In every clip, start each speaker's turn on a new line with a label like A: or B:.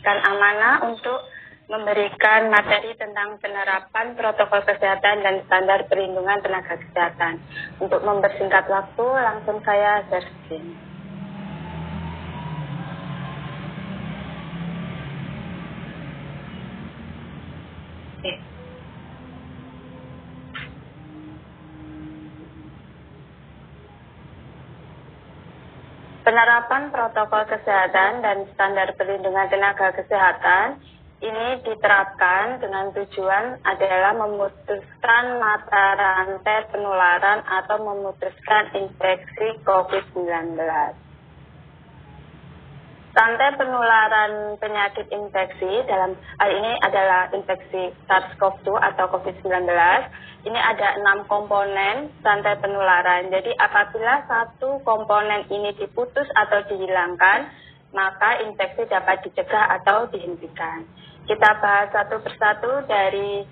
A: diberikan amanah untuk memberikan materi tentang penerapan protokol kesehatan dan standar perlindungan tenaga kesehatan. Untuk mempersingkat waktu, langsung saya share screen. Penerapan protokol kesehatan dan standar perlindungan tenaga kesehatan ini diterapkan dengan tujuan adalah memutuskan mata rantai penularan atau memutuskan infeksi COVID-19. Rantai penularan penyakit infeksi dalam hal ini adalah infeksi SARS-CoV-2 atau COVID-19. Ini ada 6 komponen rantai penularan. Jadi apabila satu komponen ini diputus atau dihilangkan, maka infeksi dapat dicegah atau dihentikan. Kita bahas satu persatu dari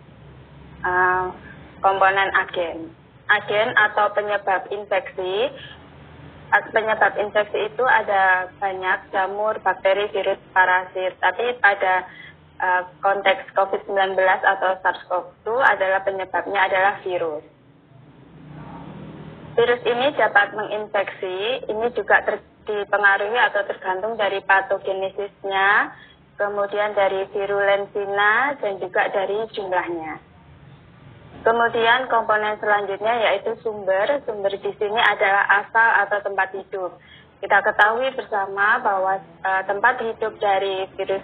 A: komponen agen. Agen atau penyebab infeksi. Penyebab infeksi itu ada banyak, jamur, bakteri, virus, parasit. Tapi pada konteks COVID-19 atau SARS-CoV-2 adalah penyebabnya adalah virus. Virus ini dapat menginfeksi, ini juga dipengaruhi atau tergantung dari patogenesisnya, kemudian dari virulensinya, dan juga dari jumlahnya. Kemudian komponen selanjutnya yaitu sumber. Sumber di sini adalah asal atau tempat hidup. Kita ketahui bersama bahwa tempat hidup dari virus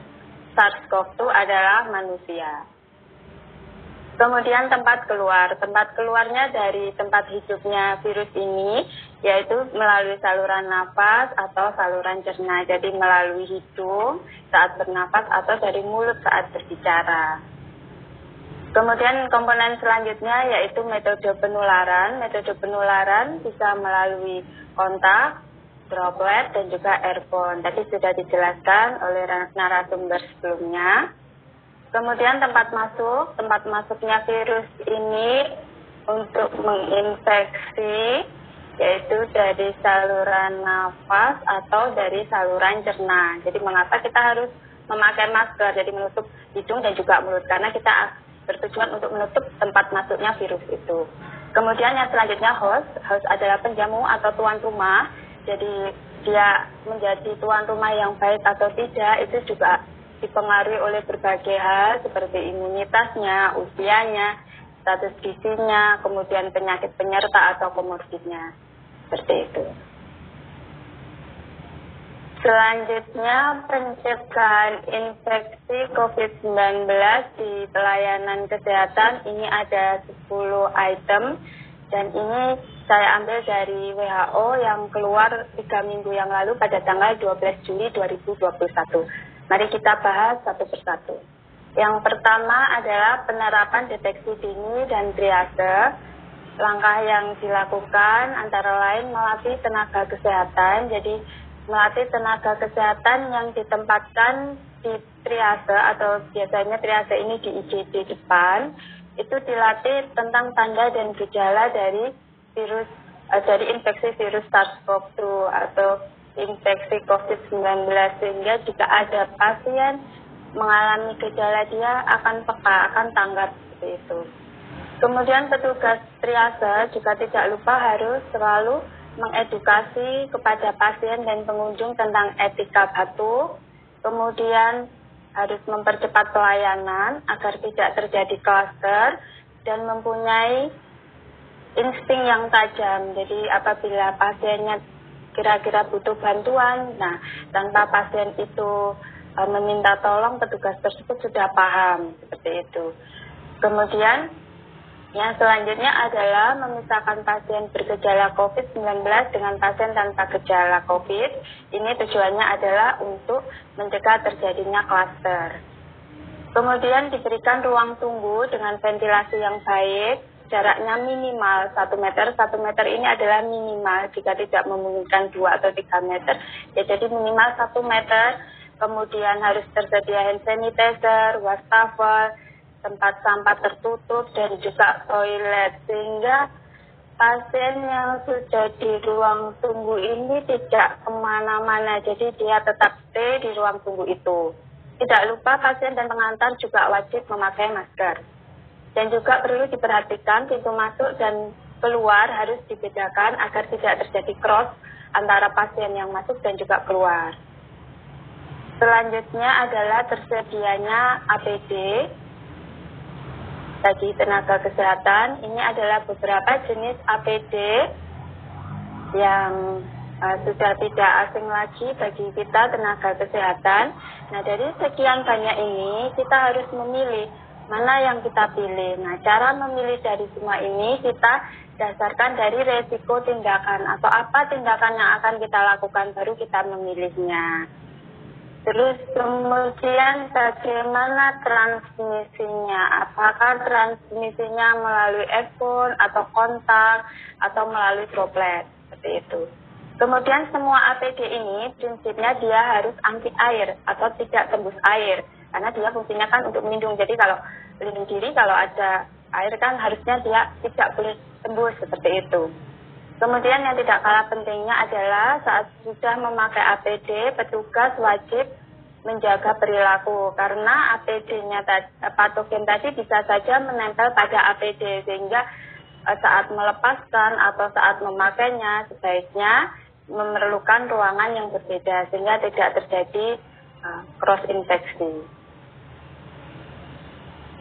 A: SARS-CoV-2 adalah manusia. Kemudian tempat keluar. Tempat keluarnya dari tempat hidupnya virus ini yaitu melalui saluran nafas atau saluran cerna. Jadi melalui hidung saat bernafas atau dari mulut saat berbicara. Kemudian komponen selanjutnya yaitu metode penularan. Metode penularan bisa melalui kontak, droplet, dan juga airborne. Tadi sudah dijelaskan oleh narasumber sebelumnya. Kemudian tempat masuk. Tempat masuknya virus ini untuk menginfeksi yaitu dari saluran nafas atau dari saluran cerna. Jadi mengapa kita harus memakai masker, jadi menutup hidung dan juga mulut, karena kita bertujuan untuk menutup tempat masuknya virus itu. Kemudian yang selanjutnya host. Host adalah penjamu atau tuan rumah. Jadi dia menjadi tuan rumah yang baik atau tidak itu juga dipengaruhi oleh berbagai hal seperti imunitasnya, usianya, status gizinya, kemudian penyakit penyerta atau komorbidnya. Seperti itu. Selanjutnya, pencegahan infeksi COVID-19 di pelayanan kesehatan. Ini ada 10 item dan ini saya ambil dari WHO yang keluar 3 minggu yang lalu pada tanggal 12 Juli 2021. Mari kita bahas satu persatu. Yang pertama adalah penerapan deteksi dini dan triase. Langkah yang dilakukan antara lain melatih tenaga kesehatan. Jadi melatih tenaga kesehatan yang ditempatkan di triase atau biasanya triase ini di IGD depan, itu dilatih tentang tanda dan gejala dari virus dari infeksi virus SARS-CoV-2 atau infeksi COVID-19, sehingga jika ada pasien mengalami gejala dia akan peka, akan tanggap seperti itu. Kemudian petugas triase juga tidak lupa harus selalu mengedukasi kepada pasien dan pengunjung tentang etika batuk, kemudian harus mempercepat pelayanan agar tidak terjadi klaster dan mempunyai insting yang tajam. Jadi apabila pasiennya kira-kira butuh bantuan, nah tanpa pasien itu meminta tolong, petugas tersebut sudah paham seperti itu. Kemudian yang selanjutnya adalah memisahkan pasien bergejala COVID-19 dengan pasien tanpa gejala COVID. Ini tujuannya adalah untuk mencegah terjadinya klaster. Kemudian diberikan ruang tunggu dengan ventilasi yang baik, jaraknya minimal 1 meter. 1 meter ini adalah minimal, jika tidak memungkinkan 2 atau 3 meter. Ya, jadi minimal 1 meter, kemudian harus tersedia hand sanitizer, wastafel, tempat sampah tertutup, dan juga toilet, sehingga pasien yang sudah di ruang tunggu ini tidak kemana-mana, jadi dia tetap stay di ruang tunggu itu. Tidak lupa pasien dan pengantar juga wajib memakai masker. Dan juga perlu diperhatikan pintu masuk dan keluar harus dibedakan agar tidak terjadi cross antara pasien yang masuk dan juga keluar. Selanjutnya adalah tersedianya APD bagi tenaga kesehatan. Ini adalah beberapa jenis APD yang sudah tidak asing lagi bagi kita tenaga kesehatan. Nah, dari sekian banyak ini kita harus memilih mana yang kita pilih. Nah, cara memilih dari semua ini kita dasarkan dari resiko tindakan atau apa tindakan yang akan kita lakukan baru kita memilihnya. Terus kemudian bagaimana transmisinya? Apakah transmisinya melalui airborne atau kontak atau melalui droplet? Seperti itu. Kemudian semua APD ini prinsipnya dia harus anti air atau tidak tembus air. Karena dia fungsinya kan untuk melindungi. Jadi kalau melindungi diri, kalau ada air kan harusnya dia tidak boleh tembus seperti itu. Kemudian yang tidak kalah pentingnya adalah saat sudah memakai APD, petugas wajib menjaga perilaku. Karena APD-nya patogen tadi bisa saja menempel pada APD. Sehingga saat melepaskan atau saat memakainya sebaiknya memerlukan ruangan yang berbeda. Sehingga tidak terjadi cross infeksi.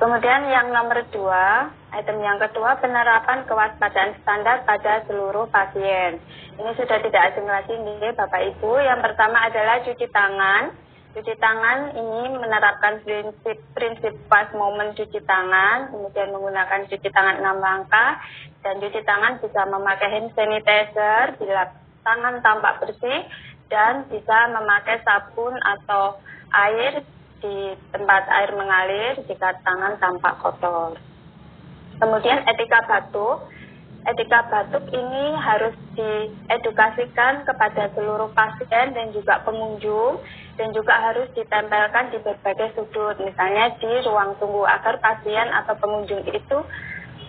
A: Kemudian yang nomor 2, item yang kedua, penerapan kewaspadaan standar pada seluruh pasien. Ini sudah tidak asing lagi nih Bapak Ibu. Yang pertama adalah cuci tangan. Cuci tangan ini menerapkan prinsip pas momen cuci tangan, kemudian menggunakan cuci tangan 6 langkah, dan cuci tangan bisa memakai hand sanitizer bila tangan tampak bersih, dan bisa memakai sabun atau air di tempat air mengalir jika tangan tampak kotor. Kemudian etika batuk. Etika batuk ini harus diedukasikan kepada seluruh pasien dan juga pengunjung, dan juga harus ditempelkan di berbagai sudut, misalnya di ruang tunggu agar pasien atau pengunjung itu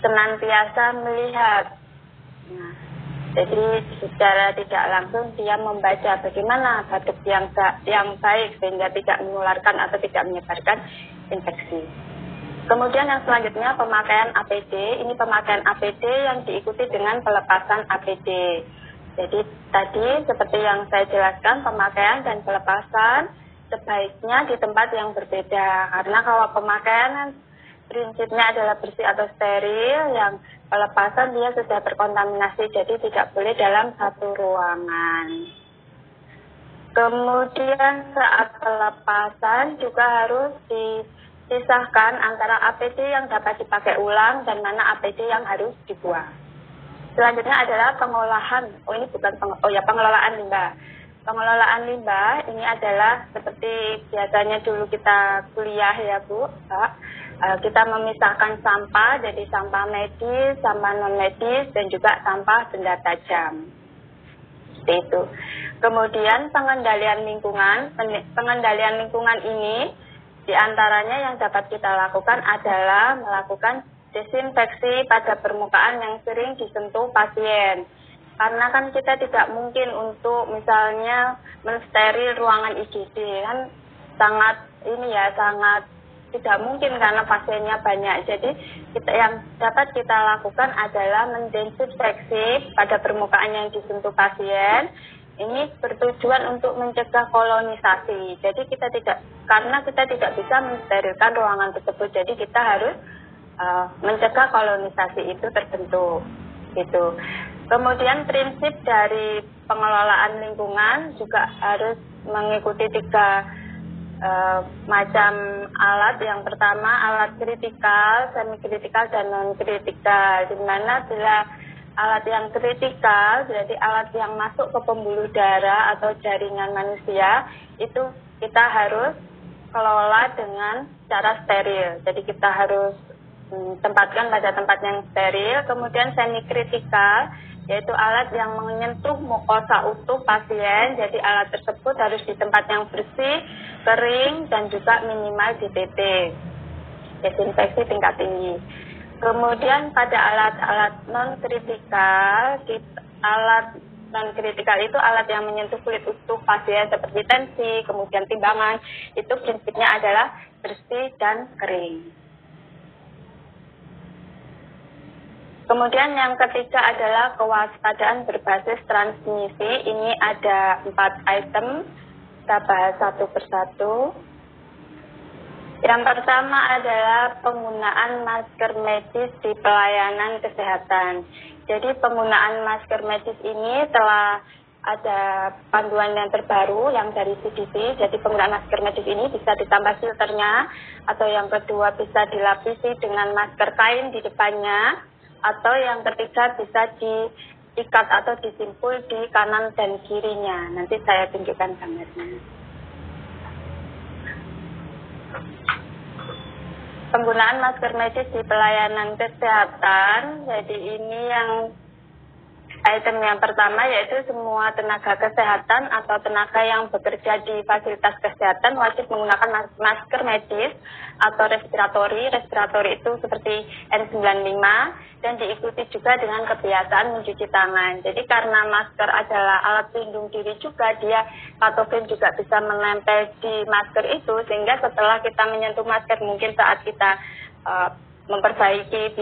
A: senantiasa melihat. Nah, jadi secara tidak langsung dia membaca bagaimana batuk yang baik sehingga tidak menularkan atau tidak menyebarkan infeksi. Kemudian yang selanjutnya pemakaian APD. Ini pemakaian APD yang diikuti dengan pelepasan APD. Jadi tadi seperti yang saya jelaskan, pemakaian dan pelepasan sebaiknya di tempat yang berbeda. Karena kalau pemakaian prinsipnya adalah bersih atau steril, yang pelepasan dia sudah terkontaminasi, jadi tidak boleh dalam satu ruangan. Kemudian saat pelepasan juga harus dipisahkan antara APD yang dapat dipakai ulang dan mana APD yang harus dibuang. Selanjutnya adalah pengolahan. Pengelolaan limbah. Pengelolaan limbah ini adalah seperti biasanya dulu kita kuliah ya Bu, Pak. Kita memisahkan sampah, jadi sampah medis, sampah non medis, dan juga sampah benda tajam. Seperti itu. Kemudian pengendalian lingkungan. Pengendalian lingkungan ini diantaranya yang dapat kita lakukan adalah melakukan desinfeksi pada permukaan yang sering disentuh pasien. Karena kan kita tidak mungkin untuk misalnya mensteril ruangan IGD, kan sangat tidak mungkin karena pasiennya banyak. Jadi yang dapat kita lakukan adalah mendesinfeksi pada permukaan yang disentuh pasien. Ini bertujuan untuk mencegah kolonisasi. Jadi karena kita tidak bisa mensterilkan ruangan tersebut, jadi kita harus mencegah kolonisasi itu terbentuk. Gitu. Kemudian prinsip dari pengelolaan lingkungan juga harus mengikuti 3 macam alat. Yang pertama alat kritikal, semi kritikal, dan non kritikal. Di mana bila alat yang kritikal, jadi alat yang masuk ke pembuluh darah atau jaringan manusia, itu kita harus kelola dengan cara steril. Jadi kita harus tempatkan pada tempat yang steril. Kemudian semi kritikal, yaitu alat yang menyentuh mukosa utuh pasien. Jadi alat tersebut harus di tempat yang bersih, kering, dan juga minimal DTT, desinfeksi tingkat tinggi. Kemudian pada alat-alat non kritikal, alat non kritikal itu alat yang menyentuh kulit utuh pasien seperti tensi, kemudian timbangan, itu prinsipnya adalah bersih dan kering. Kemudian yang ketiga adalah kewaspadaan berbasis transmisi. Ini ada 4 item, kita bahas satu persatu. Yang pertama adalah penggunaan masker medis di pelayanan kesehatan. Jadi penggunaan masker medis ini telah ada panduan yang terbaru yang dari CDC. Jadi penggunaan masker medis ini bisa ditambah filternya, atau yang kedua bisa dilapisi dengan masker kain di depannya, atau yang ketiga bisa diikat atau disimpul di kanan dan kirinya. Nanti saya tunjukkan gambarnya. Penggunaan masker medis di pelayanan kesehatan. Jadi ini yang item yang pertama, yaitu semua tenaga kesehatan atau tenaga yang bekerja di fasilitas kesehatan wajib menggunakan masker medis atau respiratori. Respiratori itu seperti N95 dan diikuti juga dengan kebiasaan mencuci tangan. Jadi karena masker adalah alat pelindung diri juga, dia patogen juga bisa menempel di masker itu, sehingga setelah kita menyentuh masker, mungkin saat kita memperbaiki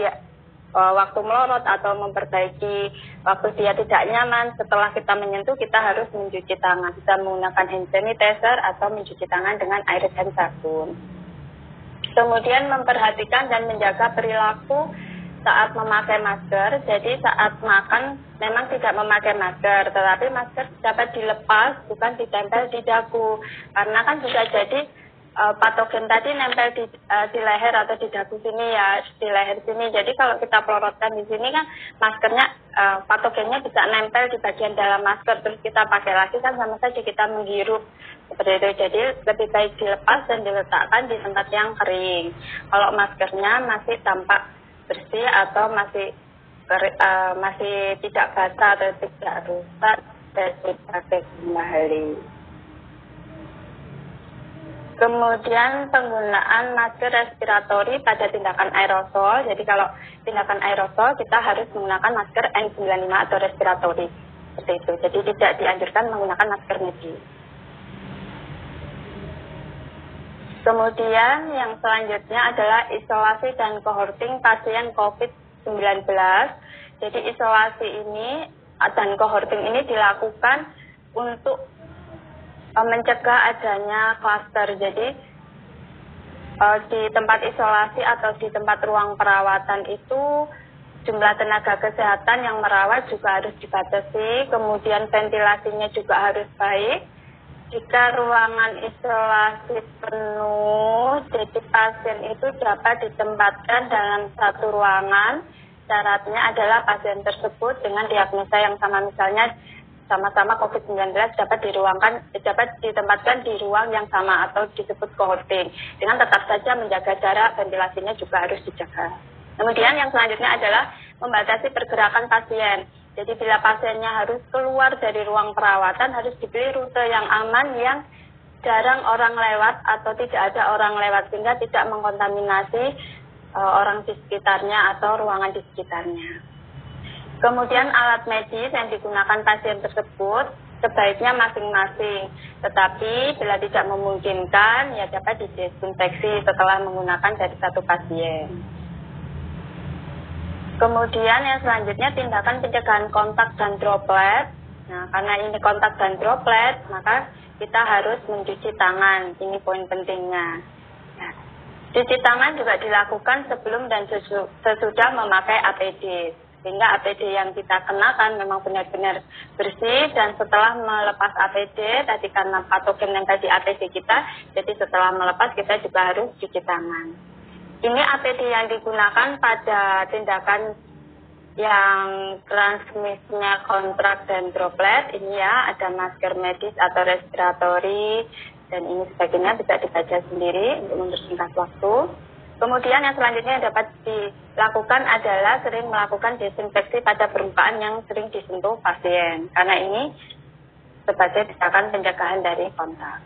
A: waktu melorot atau memperbaiki waktu dia tidak nyaman, setelah kita menyentuh kita harus mencuci tangan, bisa menggunakan hand sanitizer atau mencuci tangan dengan air dan sabun. Kemudian memperhatikan dan menjaga perilaku saat memakai masker. Jadi saat makan memang tidak memakai masker, tetapi masker dapat dilepas, bukan ditempel di dagu, karena kan bisa jadi patogen tadi nempel di leher atau di dagu sini, ya di leher sini. Jadi kalau kita pelorotkan di sini kan maskernya, patogennya bisa nempel di bagian dalam masker, terus kita pakai lagi kan sama saja kita menghirup seperti itu. Jadi lebih baik dilepas dan diletakkan di tempat yang kering. Kalau maskernya masih tampak bersih atau masih tidak basah atau tidak rusak, dan dipakai kembali. Kemudian penggunaan masker respiratori pada tindakan aerosol. Jadi kalau tindakan aerosol kita harus menggunakan masker N95 atau respiratori. Seperti itu. Jadi tidak dianjurkan menggunakan masker medis. Kemudian yang selanjutnya adalah isolasi dan cohorting pasien COVID-19. Jadi isolasi ini dan cohorting ini dilakukan untuk mencegah adanya klaster. Jadi di tempat isolasi atau di tempat ruang perawatan itu jumlah tenaga kesehatan yang merawat juga harus dibatasi, kemudian ventilasinya juga harus baik. Jika ruangan isolasi penuh, jadi pasien itu dapat ditempatkan dalam satu ruangan. Syaratnya adalah pasien tersebut dengan diagnosa yang sama, misalnya sama-sama COVID-19 dapat ditempatkan di ruang yang sama atau disebut cohorting, dengan tetap saja menjaga jarak, ventilasinya juga harus dijaga. Kemudian yang selanjutnya adalah membatasi pergerakan pasien. Jadi bila pasiennya harus keluar dari ruang perawatan, harus dipilih rute yang aman, yang jarang orang lewat atau tidak ada orang lewat, sehingga tidak mengkontaminasi orang di sekitarnya atau ruangan di sekitarnya. Kemudian alat medis yang digunakan pasien tersebut sebaiknya masing-masing, tetapi bila tidak memungkinkan ya dapat didesinfeksi setelah menggunakan dari satu pasien. Kemudian yang selanjutnya tindakan pencegahan kontak dan droplet. Nah, karena ini kontak dan droplet, maka kita harus mencuci tangan. Ini poin pentingnya. Nah, cuci tangan juga dilakukan sebelum dan sesudah memakai APD. Sehingga APD yang kita kenakan memang benar-benar bersih, dan setelah melepas APD, tadi karena patogen yang tadi APD kita, jadi setelah melepas kita juga harus cuci tangan. Ini APD yang digunakan pada tindakan yang transmisinya kontrak dan droplet. Ini ya, ada masker medis atau respiratori, dan ini sebagainya bisa dibaca sendiri untuk mempersingkat waktu. Kemudian yang selanjutnya yang dapat dilakukan adalah sering melakukan desinfeksi pada permukaan yang sering disentuh pasien, karena ini sebagai tindakan pencegahan dari kontak.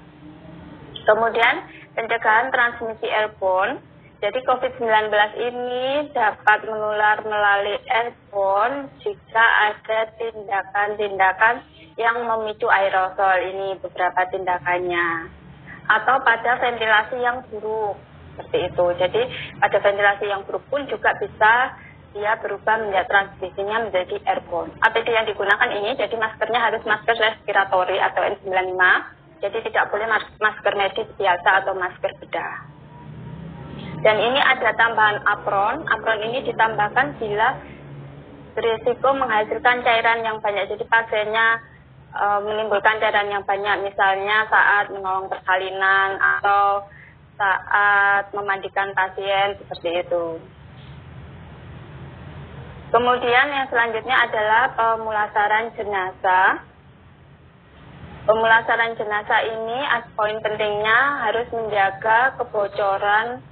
A: Kemudian pencegahan transmisi airborne. Jadi COVID-19 ini dapat menular melalui airborne jika ada tindakan-tindakan yang memicu aerosol. Ini beberapa tindakannya. Atau pada ventilasi yang buruk, seperti itu. Jadi pada ventilasi yang buruk pun juga bisa dia berubah menjadi transmisinya menjadi airborne. APD yang digunakan ini, jadi maskernya harus masker respiratori atau N95. Jadi tidak boleh masker medis biasa atau masker bedah. Dan ini ada tambahan apron. Apron ini ditambahkan bila berisiko menghasilkan cairan yang banyak. Jadi pasiennya menimbulkan cairan yang banyak, misalnya saat menolong persalinan atau saat memandikan pasien, seperti itu. Kemudian yang selanjutnya adalah pemulasaran jenazah. Pemulasaran jenazah ini poin pentingnya harus mencegah kebocoran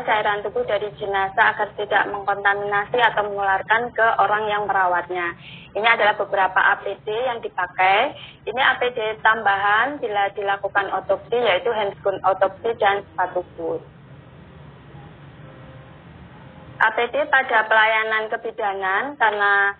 A: cairan tubuh dari jenazah agar tidak mengkontaminasi atau menularkan ke orang yang merawatnya. Ini adalah beberapa APD yang dipakai. Ini APD tambahan bila dilakukan otopsi, yaitu handgun otopsi dan sepatu boot. APD pada pelayanan kebidanan, karena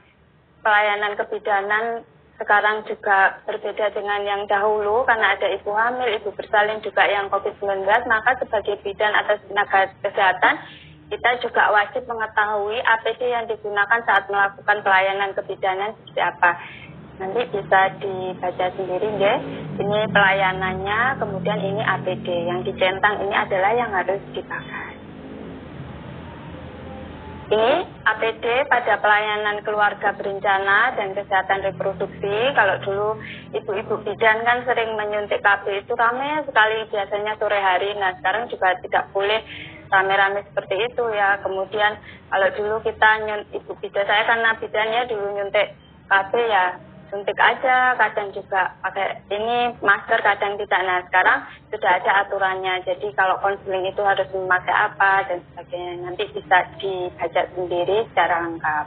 A: pelayanan kebidanan sekarang juga berbeda dengan yang dahulu karena ada ibu hamil, ibu bersalin juga yang COVID-19, maka sebagai bidan atau tenaga kesehatan kita juga wajib mengetahui APD yang digunakan saat melakukan pelayanan kebidanan seperti apa. Nanti bisa dibaca sendiri ya. Ini pelayanannya, kemudian ini APD yang dicentang ini adalah yang harus dipakai. Ini APD pada pelayanan keluarga berencana dan kesehatan reproduksi. Kalau dulu ibu-ibu bidan kan sering menyuntik KB itu ramai sekali biasanya sore hari. Nah sekarang juga tidak boleh rame-rame seperti itu ya. Kemudian kalau dulu kita ibu bidan saya karena bidannya dulu nyuntik KB ya suntik aja, kadang juga pakai ini masker, kadang tidak. Nah sekarang sudah ada aturannya, jadi kalau konseling itu harus memakai apa dan sebagainya, nanti bisa dibaca sendiri secara lengkap.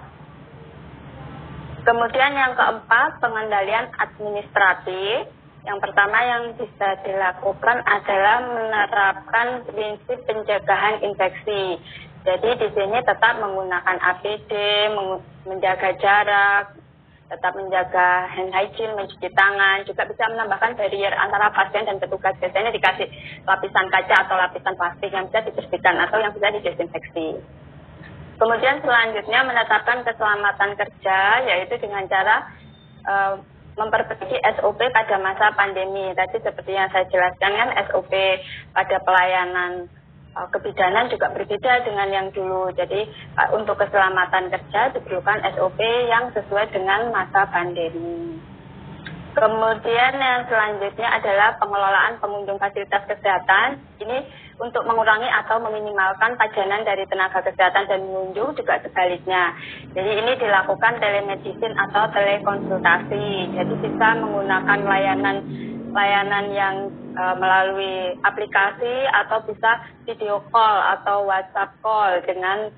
A: Kemudian yang keempat, pengendalian administratif. Yang pertama yang bisa dilakukan adalah menerapkan prinsip pencegahan infeksi. Jadi di sini tetap menggunakan APD, menjaga jarak, tetap menjaga hand hygiene, mencuci tangan, juga bisa menambahkan barrier antara pasien dan petugas. Biasanya dikasih lapisan kaca atau lapisan plastik yang bisa dibersihkan atau yang bisa didesinfeksi. Kemudian selanjutnya menetapkan keselamatan kerja, yaitu dengan cara memperbaiki SOP pada masa pandemi. Tadi seperti yang saya jelaskan kan SOP pada pelayanan kebidanan juga berbeda dengan yang dulu. Jadi untuk keselamatan kerja diperlukan SOP yang sesuai dengan masa pandemi. Kemudian yang selanjutnya adalah pengelolaan pengunjung fasilitas kesehatan. Ini untuk mengurangi atau meminimalkan pajanan dari tenaga kesehatan dan pengunjung, juga sebaliknya. Jadi ini dilakukan telemedicine atau telekonsultasi. Jadi bisa menggunakan layanan yang melalui aplikasi atau bisa video call atau WhatsApp call dengan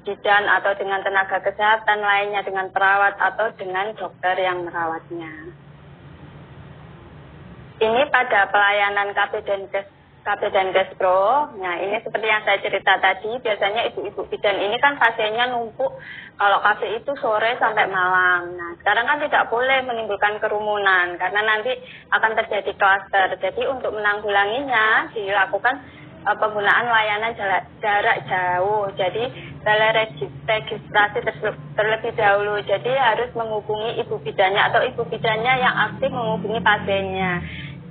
A: bidan atau dengan tenaga kesehatan lainnya, dengan perawat atau dengan dokter yang merawatnya. Ini pada pelayanan KB dan Kespro. Nah ini seperti yang saya cerita tadi, biasanya ibu-ibu bidan ini kan pasiennya numpuk kalau KB itu sore sampai malam. Nah sekarang kan tidak boleh menimbulkan kerumunan karena nanti akan terjadi klaster. Jadi untuk menanggulanginya dilakukan penggunaan layanan jarak jauh. Jadi teleregistrasi terlebih dahulu. Jadi harus menghubungi ibu bidannya atau ibu bidannya yang aktif menghubungi pasiennya.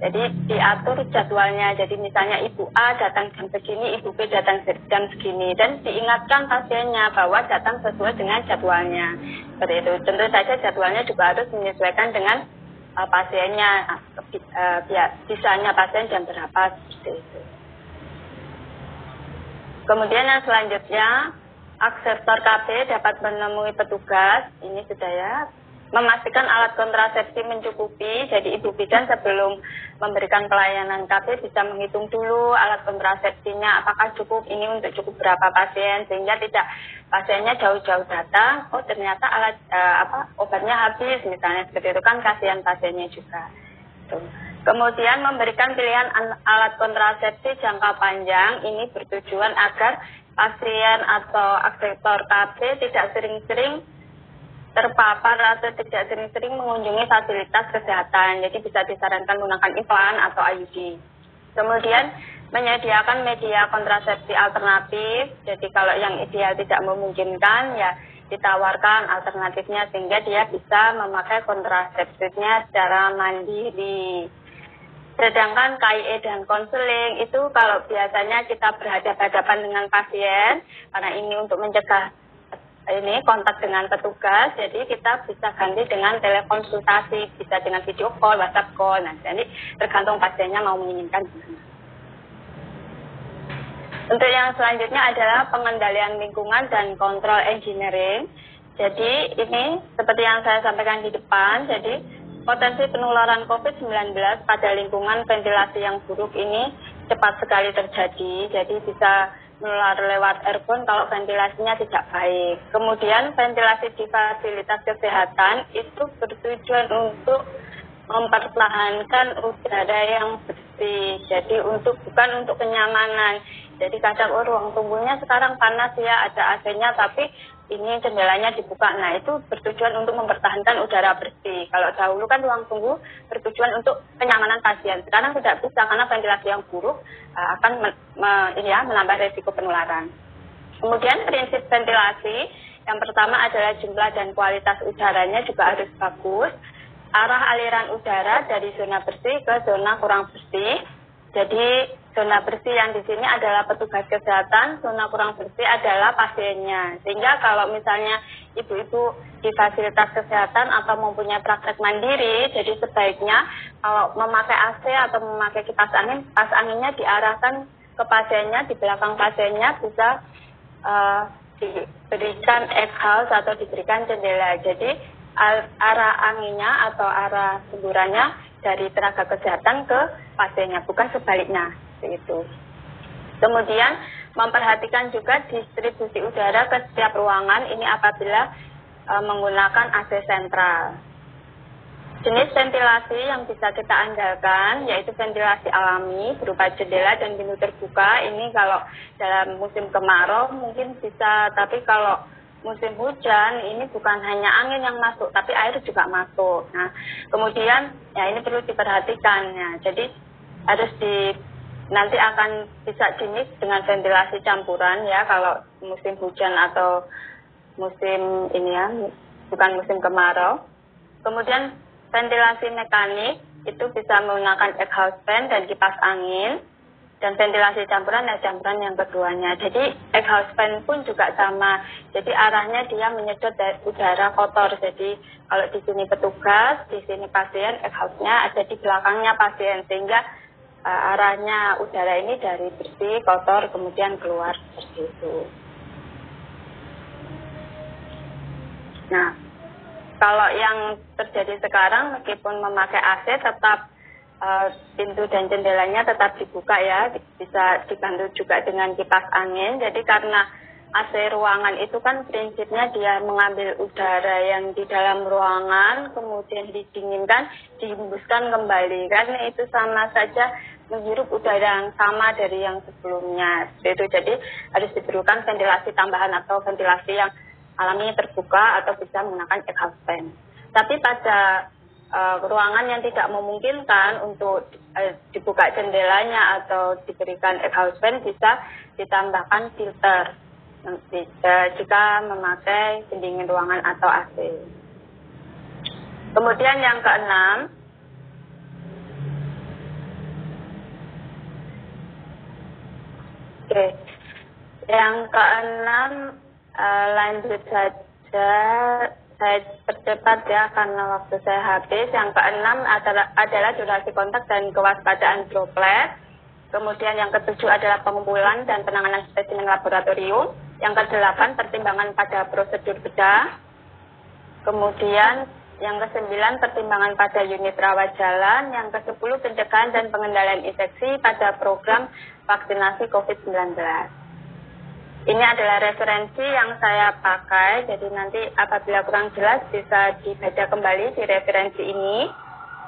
A: Jadi diatur jadwalnya, jadi misalnya ibu A datang jam segini, ibu B datang jam segini, dan diingatkan pasiennya bahwa datang sesuai dengan jadwalnya. Seperti itu. Tentu saja jadwalnya juga harus menyesuaikan dengan pasiennya, bisanya pasien jam berapa, seperti itu. Kemudian yang selanjutnya, aksesor KB dapat menemui petugas, ini sudah ya. Memastikan alat kontrasepsi mencukupi, jadi ibu bidan sebelum memberikan pelayanan KB bisa menghitung dulu alat kontrasepsinya apakah cukup, ini untuk cukup berapa pasien, sehingga tidak pasiennya jauh-jauh datang, oh ternyata obatnya habis misalnya, seperti itu kan kasihan pasiennya juga. Itu. Kemudian memberikan pilihan alat kontrasepsi jangka panjang, ini bertujuan agar pasien atau aktivator KB tidak sering-sering terpapar atau tidak sering-sering mengunjungi fasilitas kesehatan. Jadi bisa disarankan menggunakan implan atau IUD. Kemudian menyediakan media kontrasepsi alternatif. Jadi kalau yang ideal tidak memungkinkan, ya ditawarkan alternatifnya sehingga dia bisa memakai kontrasepsinya secara mandiri. Sedangkan KIE dan konseling itu kalau biasanya kita berhadapan-hadapan dengan pasien, karena ini untuk mencegah ini kontak dengan petugas, jadi kita bisa ganti dengan telekonsultasi, bisa dengan video call, WhatsApp call. Nah, jadi tergantung pasiennya mau menginginkan. Untuk yang selanjutnya adalah pengendalian lingkungan dan kontrol engineering. Jadi ini seperti yang saya sampaikan di depan, jadi potensi penularan COVID-19 pada lingkungan ventilasi yang buruk ini cepat sekali terjadi. Jadi bisa menular lewat airborne kalau ventilasinya tidak baik. Kemudian ventilasi di fasilitas kesehatan itu bertujuan untuk mempertahankan udara yang bersih. Jadi bukan untuk kenyamanan. Jadi kadang ruang tunggunya sekarang panas ya, ada AC-nya tapi ini jendelanya dibuka. Nah, itu bertujuan untuk mempertahankan udara bersih. Kalau dahulu kan ruang tunggu bertujuan untuk kenyamanan pasien. Sekarang tidak bisa karena ventilasi yang buruk akan menambah risiko penularan. Kemudian prinsip ventilasi yang pertama adalah jumlah dan kualitas udaranya juga harus bagus. Arah aliran udara dari zona bersih ke zona kurang bersih. Jadi zona bersih yang di sini adalah petugas kesehatan, zona kurang bersih adalah pasiennya. Sehingga kalau misalnya ibu-ibu di fasilitas kesehatan atau mempunyai praktek mandiri, jadi sebaiknya kalau memakai AC atau memakai kipas anginnya diarahkan ke pasiennya, di belakang pasiennya bisa diberikan exhaust atau diberikan jendela. Jadi arah anginnya atau arah semburannya dari tenaga kesehatan ke pasiennya, bukan sebaliknya. Itu. Kemudian memperhatikan juga distribusi udara ke setiap ruangan, ini apabila menggunakan AC sentral. Jenis ventilasi yang bisa kita andalkan yaitu ventilasi alami berupa jendela dan pintu terbuka. Ini kalau dalam musim kemarau mungkin bisa, tapi kalau musim hujan ini bukan hanya angin yang masuk, tapi air juga masuk. Nah, kemudian ya ini perlu diperhatikan ya. Jadi harus nanti akan bisa jenis dengan ventilasi campuran ya kalau musim hujan atau musim ini ya, bukan musim kemarau. Kemudian ventilasi mekanik itu bisa menggunakan exhaust fan dan kipas angin. Dan ventilasi campuran dan campuran yang keduanya. Jadi exhaust fan pun juga sama. Jadi arahnya dia menyedot udara kotor. Jadi kalau di sini petugas, di sini pasien, exhaustnya ada di belakangnya pasien. Sehingga arahnya udara ini dari bersih, kotor, kemudian keluar seperti itu. Nah, kalau yang terjadi sekarang meskipun memakai AC tetap pintu dan jendelanya tetap dibuka ya, bisa dibantu juga dengan kipas angin. Jadi karena AC ruangan itu kan prinsipnya dia mengambil udara yang di dalam ruangan, kemudian didinginkan, dihembuskan kembali. Kan itu sama saja menghirup udara yang sama dari yang sebelumnya. Itu jadi harus diperlukan ventilasi tambahan atau ventilasi yang alami terbuka atau bisa menggunakan exhaust fan. Tapi pada ruangan yang tidak memungkinkan untuk dibuka jendelanya atau diberikan exhaust fan bisa ditambahkan filter jika memakai pendingin ruangan atau AC. Kemudian yang keenam, lanjut saja. Saya percepat ya karena waktu saya habis. Yang keenam adalah durasi kontak dan kewaspadaan droplet. Kemudian yang ketujuh adalah pengumpulan dan penanganan spesimen laboratorium. Yang kedelapan pertimbangan pada prosedur bedah. Kemudian yang kesembilan pertimbangan pada unit rawat jalan. Yang kesepuluh pencegahan dan pengendalian infeksi pada program vaksinasi COVID-19. Ini adalah referensi yang saya pakai, jadi nanti apabila kurang jelas bisa dibaca kembali di referensi ini.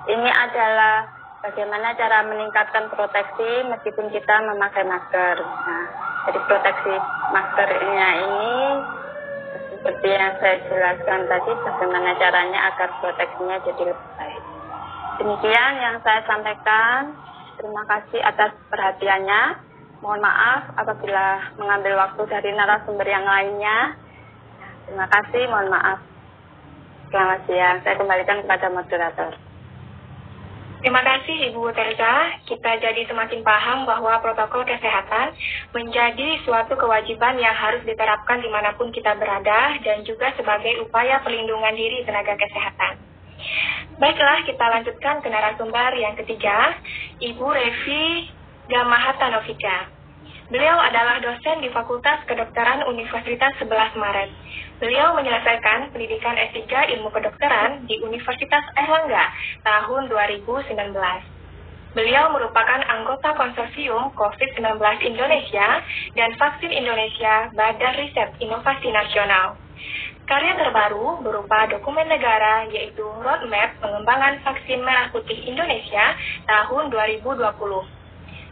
A: Ini adalah bagaimana cara meningkatkan proteksi meskipun kita memakai masker. Nah, jadi proteksi maskernya ini seperti yang saya jelaskan tadi, bagaimana caranya agar proteksinya jadi lebih baik. Demikian yang saya sampaikan. Terima kasih atas perhatiannya. Mohon maaf apabila mengambil waktu dari narasumber yang lainnya. Terima kasih, mohon maaf. Selamat siang, saya kembalikan kepada moderator.
B: Terima kasih Ibu Terza. Kita jadi semakin paham bahwa protokol kesehatan menjadi suatu kewajiban yang harus diterapkan dimanapun kita berada dan juga sebagai upaya pelindungan diri tenaga kesehatan. Baiklah, kita lanjutkan ke narasumber yang ketiga, Ibu Revi Gamahata Novika. Beliau adalah dosen di Fakultas Kedokteran Universitas 11 Maret. Beliau menyelesaikan pendidikan S3 Ilmu Kedokteran di Universitas Airlangga tahun 2019. Beliau merupakan anggota konsorsium COVID-19 Indonesia dan Vaksin Indonesia Badan Riset Inovasi Nasional. Karya terbaru berupa dokumen negara yaitu Roadmap Pengembangan Vaksin Merah Putih Indonesia tahun 2020.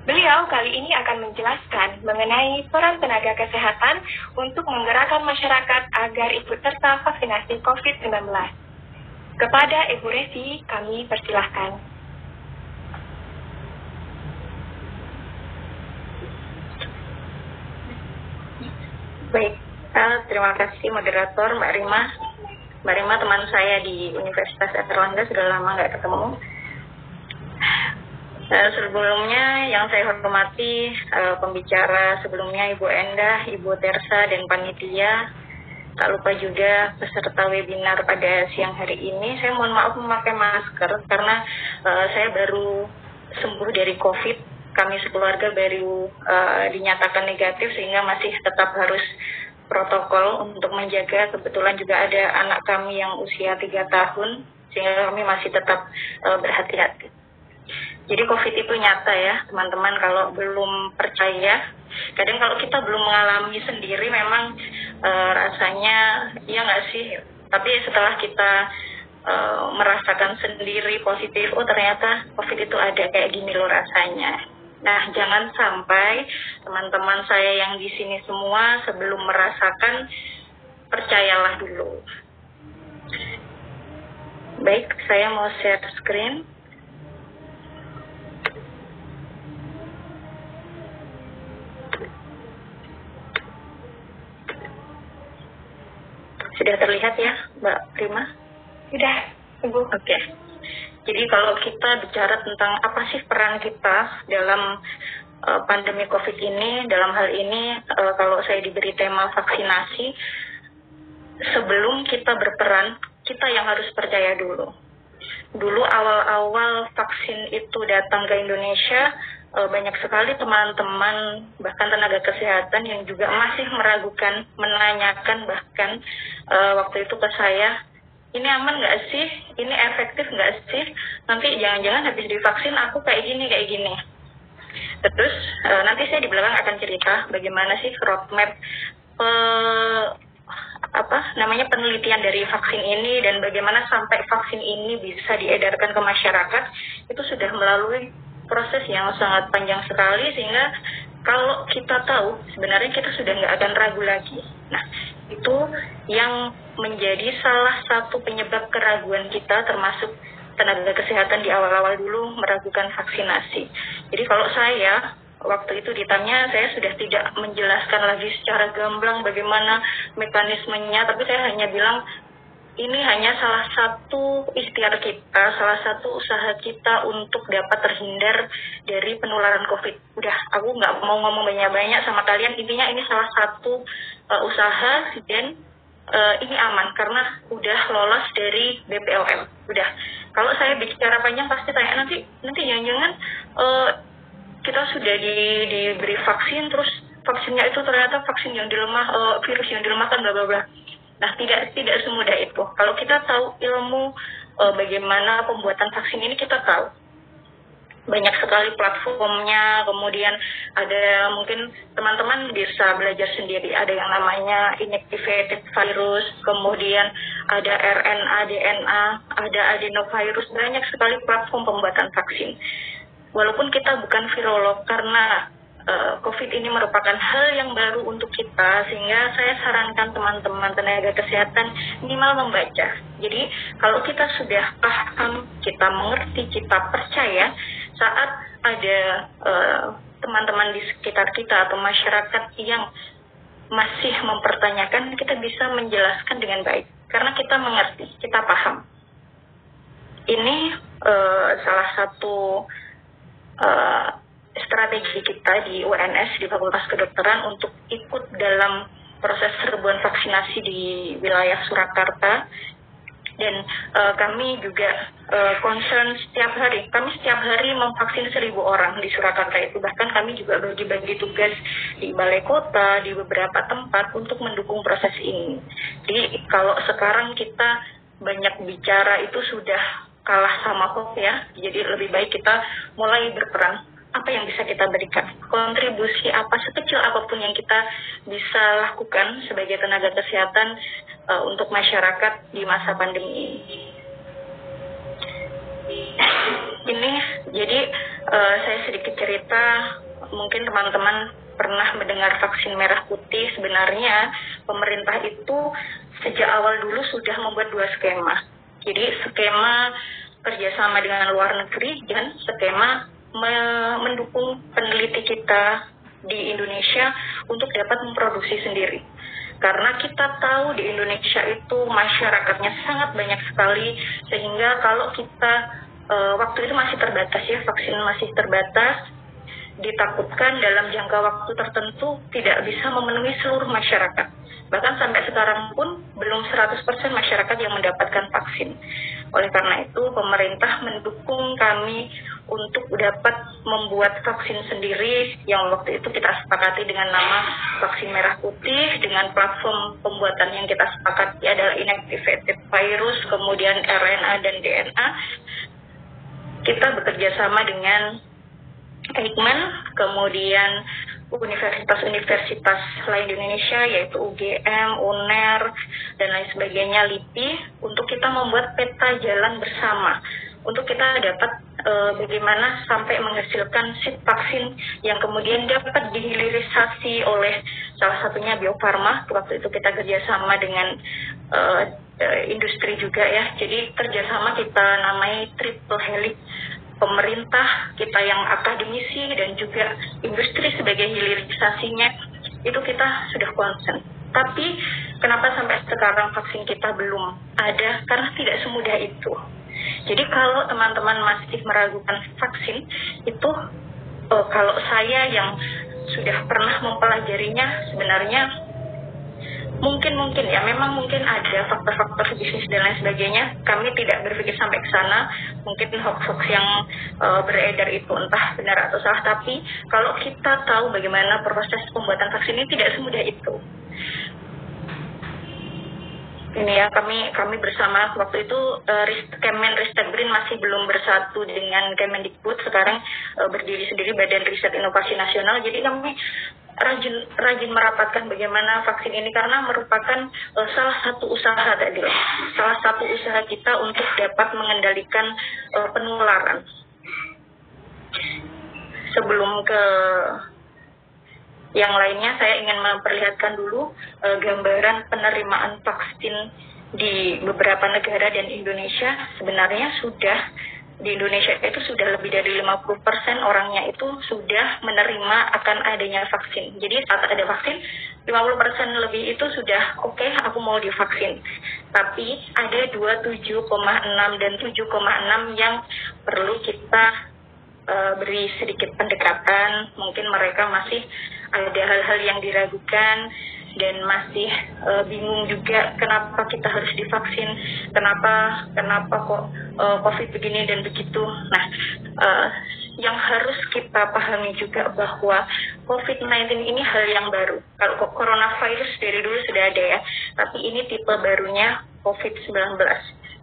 B: Beliau kali ini akan menjelaskan mengenai peran tenaga kesehatan untuk menggerakkan masyarakat agar ikut serta vaksinasi COVID-19. Kepada Ibu Revi, kami persilahkan.
C: Baik, terima kasih moderator Mbak Rima. Mbak Rima teman saya di Universitas Airlangga, sudah lama nggak ketemu. Sebelumnya yang saya hormati pembicara sebelumnya Ibu Endah, Ibu Terza, dan panitia. Tak lupa juga peserta webinar pada siang hari ini. Saya mohon maaf memakai masker karena saya baru sembuh dari COVID. Kami sekeluarga baru dinyatakan negatif sehingga masih tetap harus protokol untuk menjaga. Kebetulan juga ada anak kami yang usia 3 tahun sehingga kami masih tetap berhati-hati. Jadi COVID itu nyata ya teman-teman, kalau belum percaya, kadang kalau kita belum mengalami sendiri memang rasanya ya nggak sih, tapi setelah kita merasakan sendiri positif, oh ternyata COVID itu ada kayak gini loh rasanya. Nah, jangan sampai teman-teman saya yang di sini semua sebelum merasakan, percayalah dulu. Baik, saya mau share screen. Sudah terlihat ya, Mbak Rima?
B: Sudah, Ibu.
C: Oke. Jadi kalau kita bicara tentang apa sih peran kita dalam pandemi COVID ini, dalam hal ini kalau saya diberi tema vaksinasi, sebelum kita berperan, kita yang harus percaya dulu. Dulu awal-awal vaksin itu datang ke Indonesia, banyak sekali teman-teman, bahkan tenaga kesehatan yang juga masih meragukan, menanyakan bahkan waktu itu ke saya, ini aman nggak sih? Ini efektif nggak sih? Nanti jangan-jangan habis divaksin aku kayak gini. Terus nanti saya di belakang akan cerita bagaimana sih roadmap penelitian dari vaksin ini dan bagaimana sampai vaksin ini bisa diedarkan ke masyarakat. Itu sudah melalui proses yang sangat panjang sekali, sehingga kalau kita tahu sebenarnya kita sudah nggak akan ragu lagi. Nah, itu yang menjadi salah satu penyebab keraguan kita, termasuk tenaga kesehatan di awal-awal dulu meragukan vaksinasi. Jadi kalau saya waktu itu ditanya, saya sudah tidak menjelaskan lagi secara gamblang bagaimana mekanismenya, tapi saya hanya bilang ini hanya salah satu ikhtiar kita, salah satu usaha kita untuk dapat terhindar dari penularan COVID. Udah, aku nggak mau ngomong banyak-banyak sama kalian, intinya ini salah satu usaha dan ini aman karena udah lolos dari BPOM. Udah, kalau saya bicara panjang pasti tanya nanti jangan-jangan kita sudah diberi vaksin, terus vaksinnya itu ternyata vaksin yang dilemah, virus yang dilemahkan, bla bla bla. Nah, tidak semudah itu. Kalau kita tahu ilmu bagaimana pembuatan vaksin ini, kita tahu banyak sekali platformnya, kemudian ada mungkin teman-teman bisa belajar sendiri, ada yang namanya inactivated virus, kemudian ada RNA, DNA, ada adenovirus, banyak sekali platform pembuatan vaksin. Walaupun kita bukan virolog, karena COVID ini merupakan hal yang baru untuk kita, sehingga saya sarankan teman-teman tenaga kesehatan minimal membaca. Jadi kalau kita sudah paham, kita mengerti, kita percaya, saat ada teman-teman di sekitar kita atau masyarakat yang masih mempertanyakan, kita bisa menjelaskan dengan baik. Karena kita mengerti, kita paham. Ini salah satu strategi kita di UNS, di Fakultas Kedokteran, untuk ikut dalam proses serbuan vaksinasi di wilayah Surakarta. Dan kami juga concern setiap hari. Kami setiap hari memvaksin 1.000 orang di Surakarta itu. Bahkan kami juga bagi-bagi tugas di balai kota, di beberapa tempat untuk mendukung proses ini. Jadi kalau sekarang kita banyak bicara itu sudah kalah sama hoax ya. Jadi lebih baik kita mulai berperan. Apa yang bisa kita berikan, kontribusi apa sekecil apapun yang kita bisa lakukan sebagai tenaga kesehatan untuk masyarakat di masa pandemi ini. Ini jadi saya sedikit cerita, mungkin teman-teman pernah mendengar vaksin merah putih. Sebenarnya pemerintah itu sejak awal dulu sudah membuat 2 skema. Jadi skema kerjasama dengan luar negeri dan skema mendukung peneliti kita di Indonesia untuk dapat memproduksi sendiri. Karena kita tahu di Indonesia itu masyarakatnya sangat banyak sekali, sehingga kalau kita waktu itu masih terbatas ya, vaksin masih terbatas, ditakutkan dalam jangka waktu tertentu tidak bisa memenuhi seluruh masyarakat. Bahkan sampai sekarang pun belum 100% masyarakat yang mendapatkan vaksin. Oleh karena itu, pemerintah mendukung kami untuk dapat membuat vaksin sendiri yang waktu itu kita sepakati dengan nama vaksin merah putih, dengan platform pembuatan yang kita sepakati adalah inactivated virus, kemudian RNA dan DNA. Kita bekerja sama dengan Eijkman, kemudian universitas-universitas lain di Indonesia yaitu UGM, UNER, dan lain sebagainya, LIPI, untuk kita membuat peta jalan bersama untuk kita dapat bagaimana sampai menghasilkan sip vaksin yang kemudian dapat dihilirisasi oleh salah satunya Bio Farma. Waktu itu kita kerjasama dengan industri juga ya, jadi kerjasama kita namai triple helix, pemerintah, kita yang akademisi, dan juga industri sebagai hilirisasinya, itu kita sudah concern. Tapi kenapa sampai sekarang vaksin kita belum ada? Karena tidak semudah itu. Jadi kalau teman-teman masih meragukan vaksin, itu kalau saya yang sudah pernah mempelajarinya, sebenarnya mungkin ya, memang mungkin ada faktor-faktor bisnis dan lain sebagainya. Kami tidak berpikir sampai ke sana. Mungkin hoax-hoax yang beredar itu entah benar atau salah. Tapi kalau kita tahu bagaimana proses pembuatan vaksin ini, tidak semudah itu. Ini ya, kami bersama waktu itu Kemenristekbrin masih belum bersatu dengan Kemendikbud. Sekarang berdiri sendiri Badan Riset Inovasi Nasional. Jadi kami rajin merapatkan bagaimana vaksin ini, karena merupakan salah satu usaha tadi, salah satu usaha kita untuk dapat mengendalikan penularan. Sebelum ke yang lainnya, saya ingin memperlihatkan dulu gambaran penerimaan vaksin di beberapa negara dan Indonesia. Sebenarnya di Indonesia itu sudah lebih dari 50% orangnya itu sudah menerima akan adanya vaksin. Jadi saat ada vaksin, 50% lebih itu sudah oke, aku mau divaksin. Tapi ada 27,6 dan 7,6 yang perlu kita beri sedikit pendekatan. Mungkin mereka masih ada hal-hal yang diragukan dan masih bingung juga kenapa kita harus divaksin, kenapa kok COVID begini dan begitu. Nah, yang harus kita pahami juga bahwa COVID-19 ini hal yang baru. Kalau coronavirus dari dulu sudah ada ya, tapi ini tipe barunya COVID-19.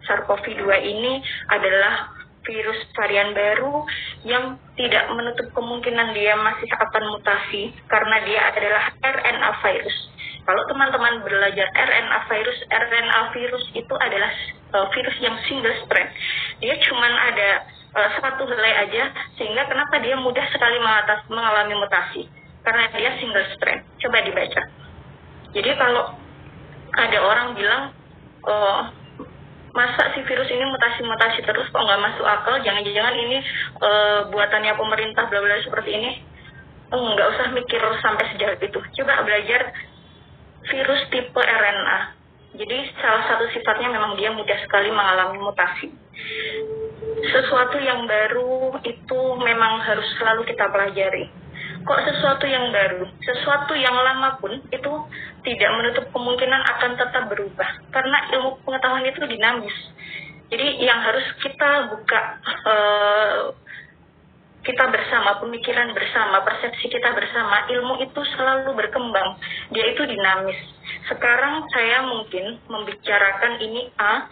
C: SARS-CoV-2 ini adalah virus varian baru yang tidak menutup kemungkinan dia masih akan mutasi, karena dia adalah RNA virus. Kalau teman-teman belajar RNA virus itu adalah virus yang single strand. Dia cuman ada satu helai aja, sehingga kenapa dia mudah sekali mengalami mutasi? Karena dia single strand. Coba dibaca. Jadi kalau ada orang bilang, masa si virus ini mutasi-mutasi terus, kok nggak masuk akal, jangan-jangan ini buatannya pemerintah bla bla seperti ini, nggak usah mikir sampai sejauh itu. Coba belajar virus tipe RNA. Jadi salah satu sifatnya memang dia mudah sekali mengalami mutasi. Sesuatu yang baru itu memang harus selalu kita pelajari. Kok sesuatu yang baru? Sesuatu yang lama pun itu tidak menutup kemungkinan akan tetap berubah. Karena ilmu pengetahuan itu dinamis. Jadi yang harus kita buka, kita bersama, pemikiran bersama, persepsi kita bersama, ilmu itu selalu berkembang. Dia itu dinamis. Sekarang saya mungkin membicarakan ini A,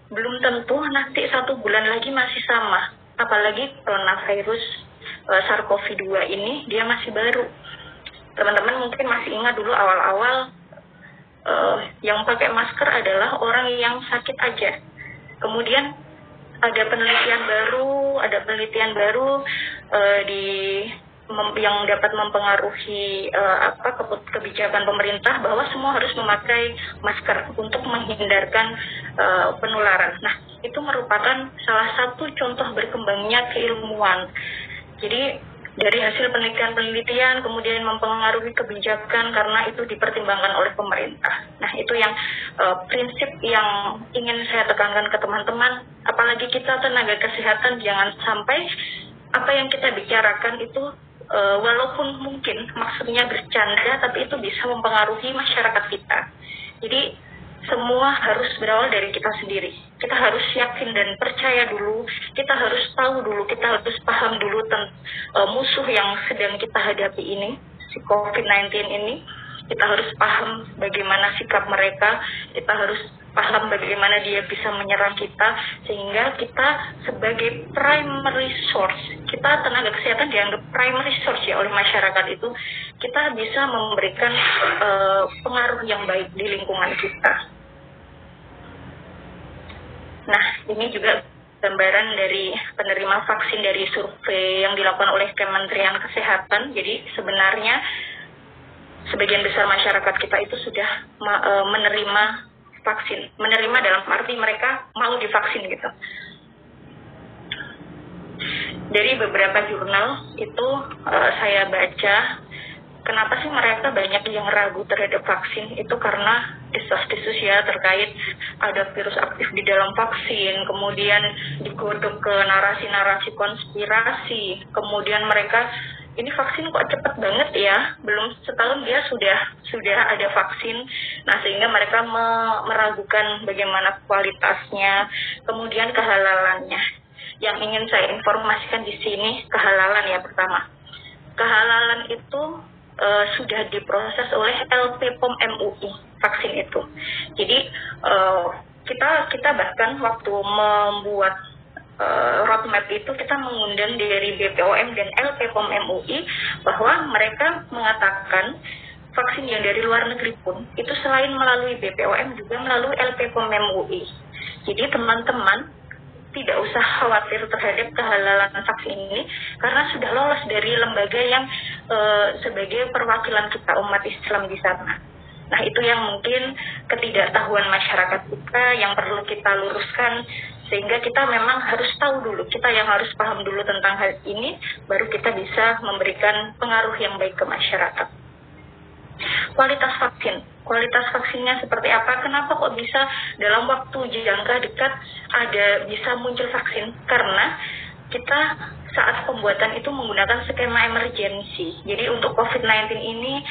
C: belum tentu nanti 1 bulan lagi masih sama. Apalagi coronavirus SARS-CoV-2 ini dia masih baru. Teman-teman mungkin masih ingat dulu awal-awal yang pakai masker adalah orang yang sakit aja. Kemudian ada penelitian baru yang dapat mempengaruhi kebijakan pemerintah bahwa semua harus memakai masker untuk menghindarkan penularan. Nah, itu merupakan salah satu contoh berkembangnya keilmuan. Jadi dari hasil penelitian kemudian mempengaruhi kebijakan karena itu dipertimbangkan oleh pemerintah. Nah, itu yang prinsip yang ingin saya tekankan ke teman-teman. Apalagi kita tenaga kesehatan, jangan sampai apa yang kita bicarakan itu walaupun mungkin maksudnya bercanda, tapi itu bisa mempengaruhi masyarakat kita. Jadi semua harus berawal dari kita sendiri. Kita harus yakin dan percaya dulu. Kita harus tahu dulu. Kita harus paham dulu tentang musuh yang sedang kita hadapi ini, si COVID-19 ini. Kita harus paham bagaimana sikap mereka. Kita harus paham bagaimana dia bisa menyerang kita. Sehingga kita sebagai primary source, kita tenaga kesehatan dianggap primary source ya oleh masyarakat itu. Kita bisa memberikan pengaruh yang baik di lingkungan kita. Nah, ini juga gambaran dari penerima vaksin dari survei yang dilakukan oleh Kementerian Kesehatan. Jadi sebenarnya sebagian besar masyarakat kita itu sudah menerima vaksin. Menerima dalam arti mereka mau divaksin gitu. Dari beberapa jurnal itu saya baca, kenapa sih mereka banyak yang ragu terhadap vaksin? Itu karena desas-desus ya terkait ada virus aktif di dalam vaksin, kemudian digodok ke narasi-narasi konspirasi, kemudian mereka, ini vaksin kok cepat banget ya, belum setahun dia sudah ada vaksin. Nah, sehingga mereka meragukan bagaimana kualitasnya, kemudian kehalalannya. Yang ingin saya informasikan di sini, kehalalan ya pertama. Kehalalan itu sudah diproses oleh LPPOM MUI vaksin itu. Jadi kita bahkan waktu membuat roadmap itu kita mengundang dari BPOM dan LPPOM MUI bahwa mereka mengatakan vaksin yang dari luar negeri pun itu selain melalui BPOM juga melalui LPPOM MUI. Jadi teman-teman tidak usah khawatir terhadap kehalalan vaksin ini karena sudah lolos dari lembaga yang sebagai perwakilan kita umat Islam di sana. Nah, itu yang mungkin ketidaktahuan masyarakat kita yang perlu kita luruskan, sehingga kita memang harus tahu dulu, kita yang harus paham dulu tentang hal ini, baru kita bisa memberikan pengaruh yang baik ke masyarakat. Kualitas vaksinnya seperti apa? Kenapa kok bisa dalam waktu jangka dekat bisa muncul vaksin? Karena kita saat pembuatan itu menggunakan skema emergency. Jadi untuk COVID-19 ini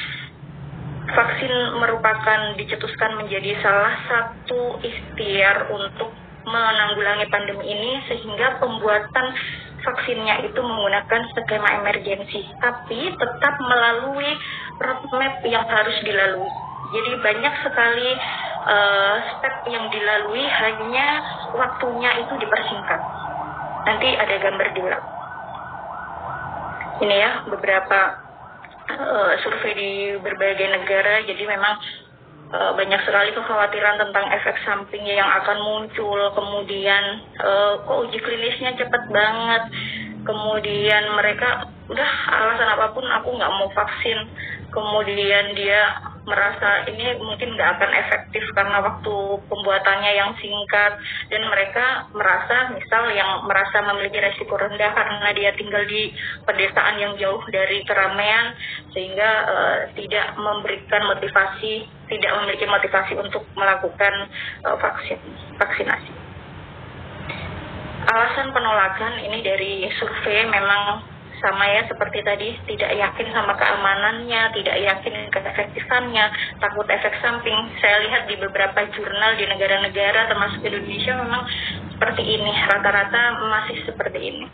C: vaksin merupakan dicetuskan menjadi salah satu ikhtiar untuk menanggulangi pandemi ini, sehingga pembuatan vaksinnya itu menggunakan skema emergency, tapi tetap melalui roadmap yang harus dilalui. Jadi banyak sekali step yang dilalui, hanya waktunya itu dipersingkat. Nanti ada gambar di belakang. Ini ya beberapa survei di berbagai negara, jadi memang banyak sekali kekhawatiran tentang efek sampingnya yang akan muncul. Kemudian kok uji klinisnya cepat banget, kemudian mereka udah alasan apapun aku nggak mau vaksin, kemudian dia merasa ini mungkin nggak akan efektif karena waktu pembuatannya yang singkat, dan mereka merasa misal yang merasa memiliki resiko rendah karena dia tinggal di pedesaan yang jauh dari keramaian, sehingga tidak memiliki motivasi untuk melakukan vaksinasi. Alasan penolakan ini dari survei memang sama ya seperti tadi, tidak yakin sama keamanannya, tidak yakin keefektifannya, takut efek samping. Saya lihat di beberapa jurnal di negara-negara termasuk Indonesia memang seperti ini, rata-rata masih seperti ini.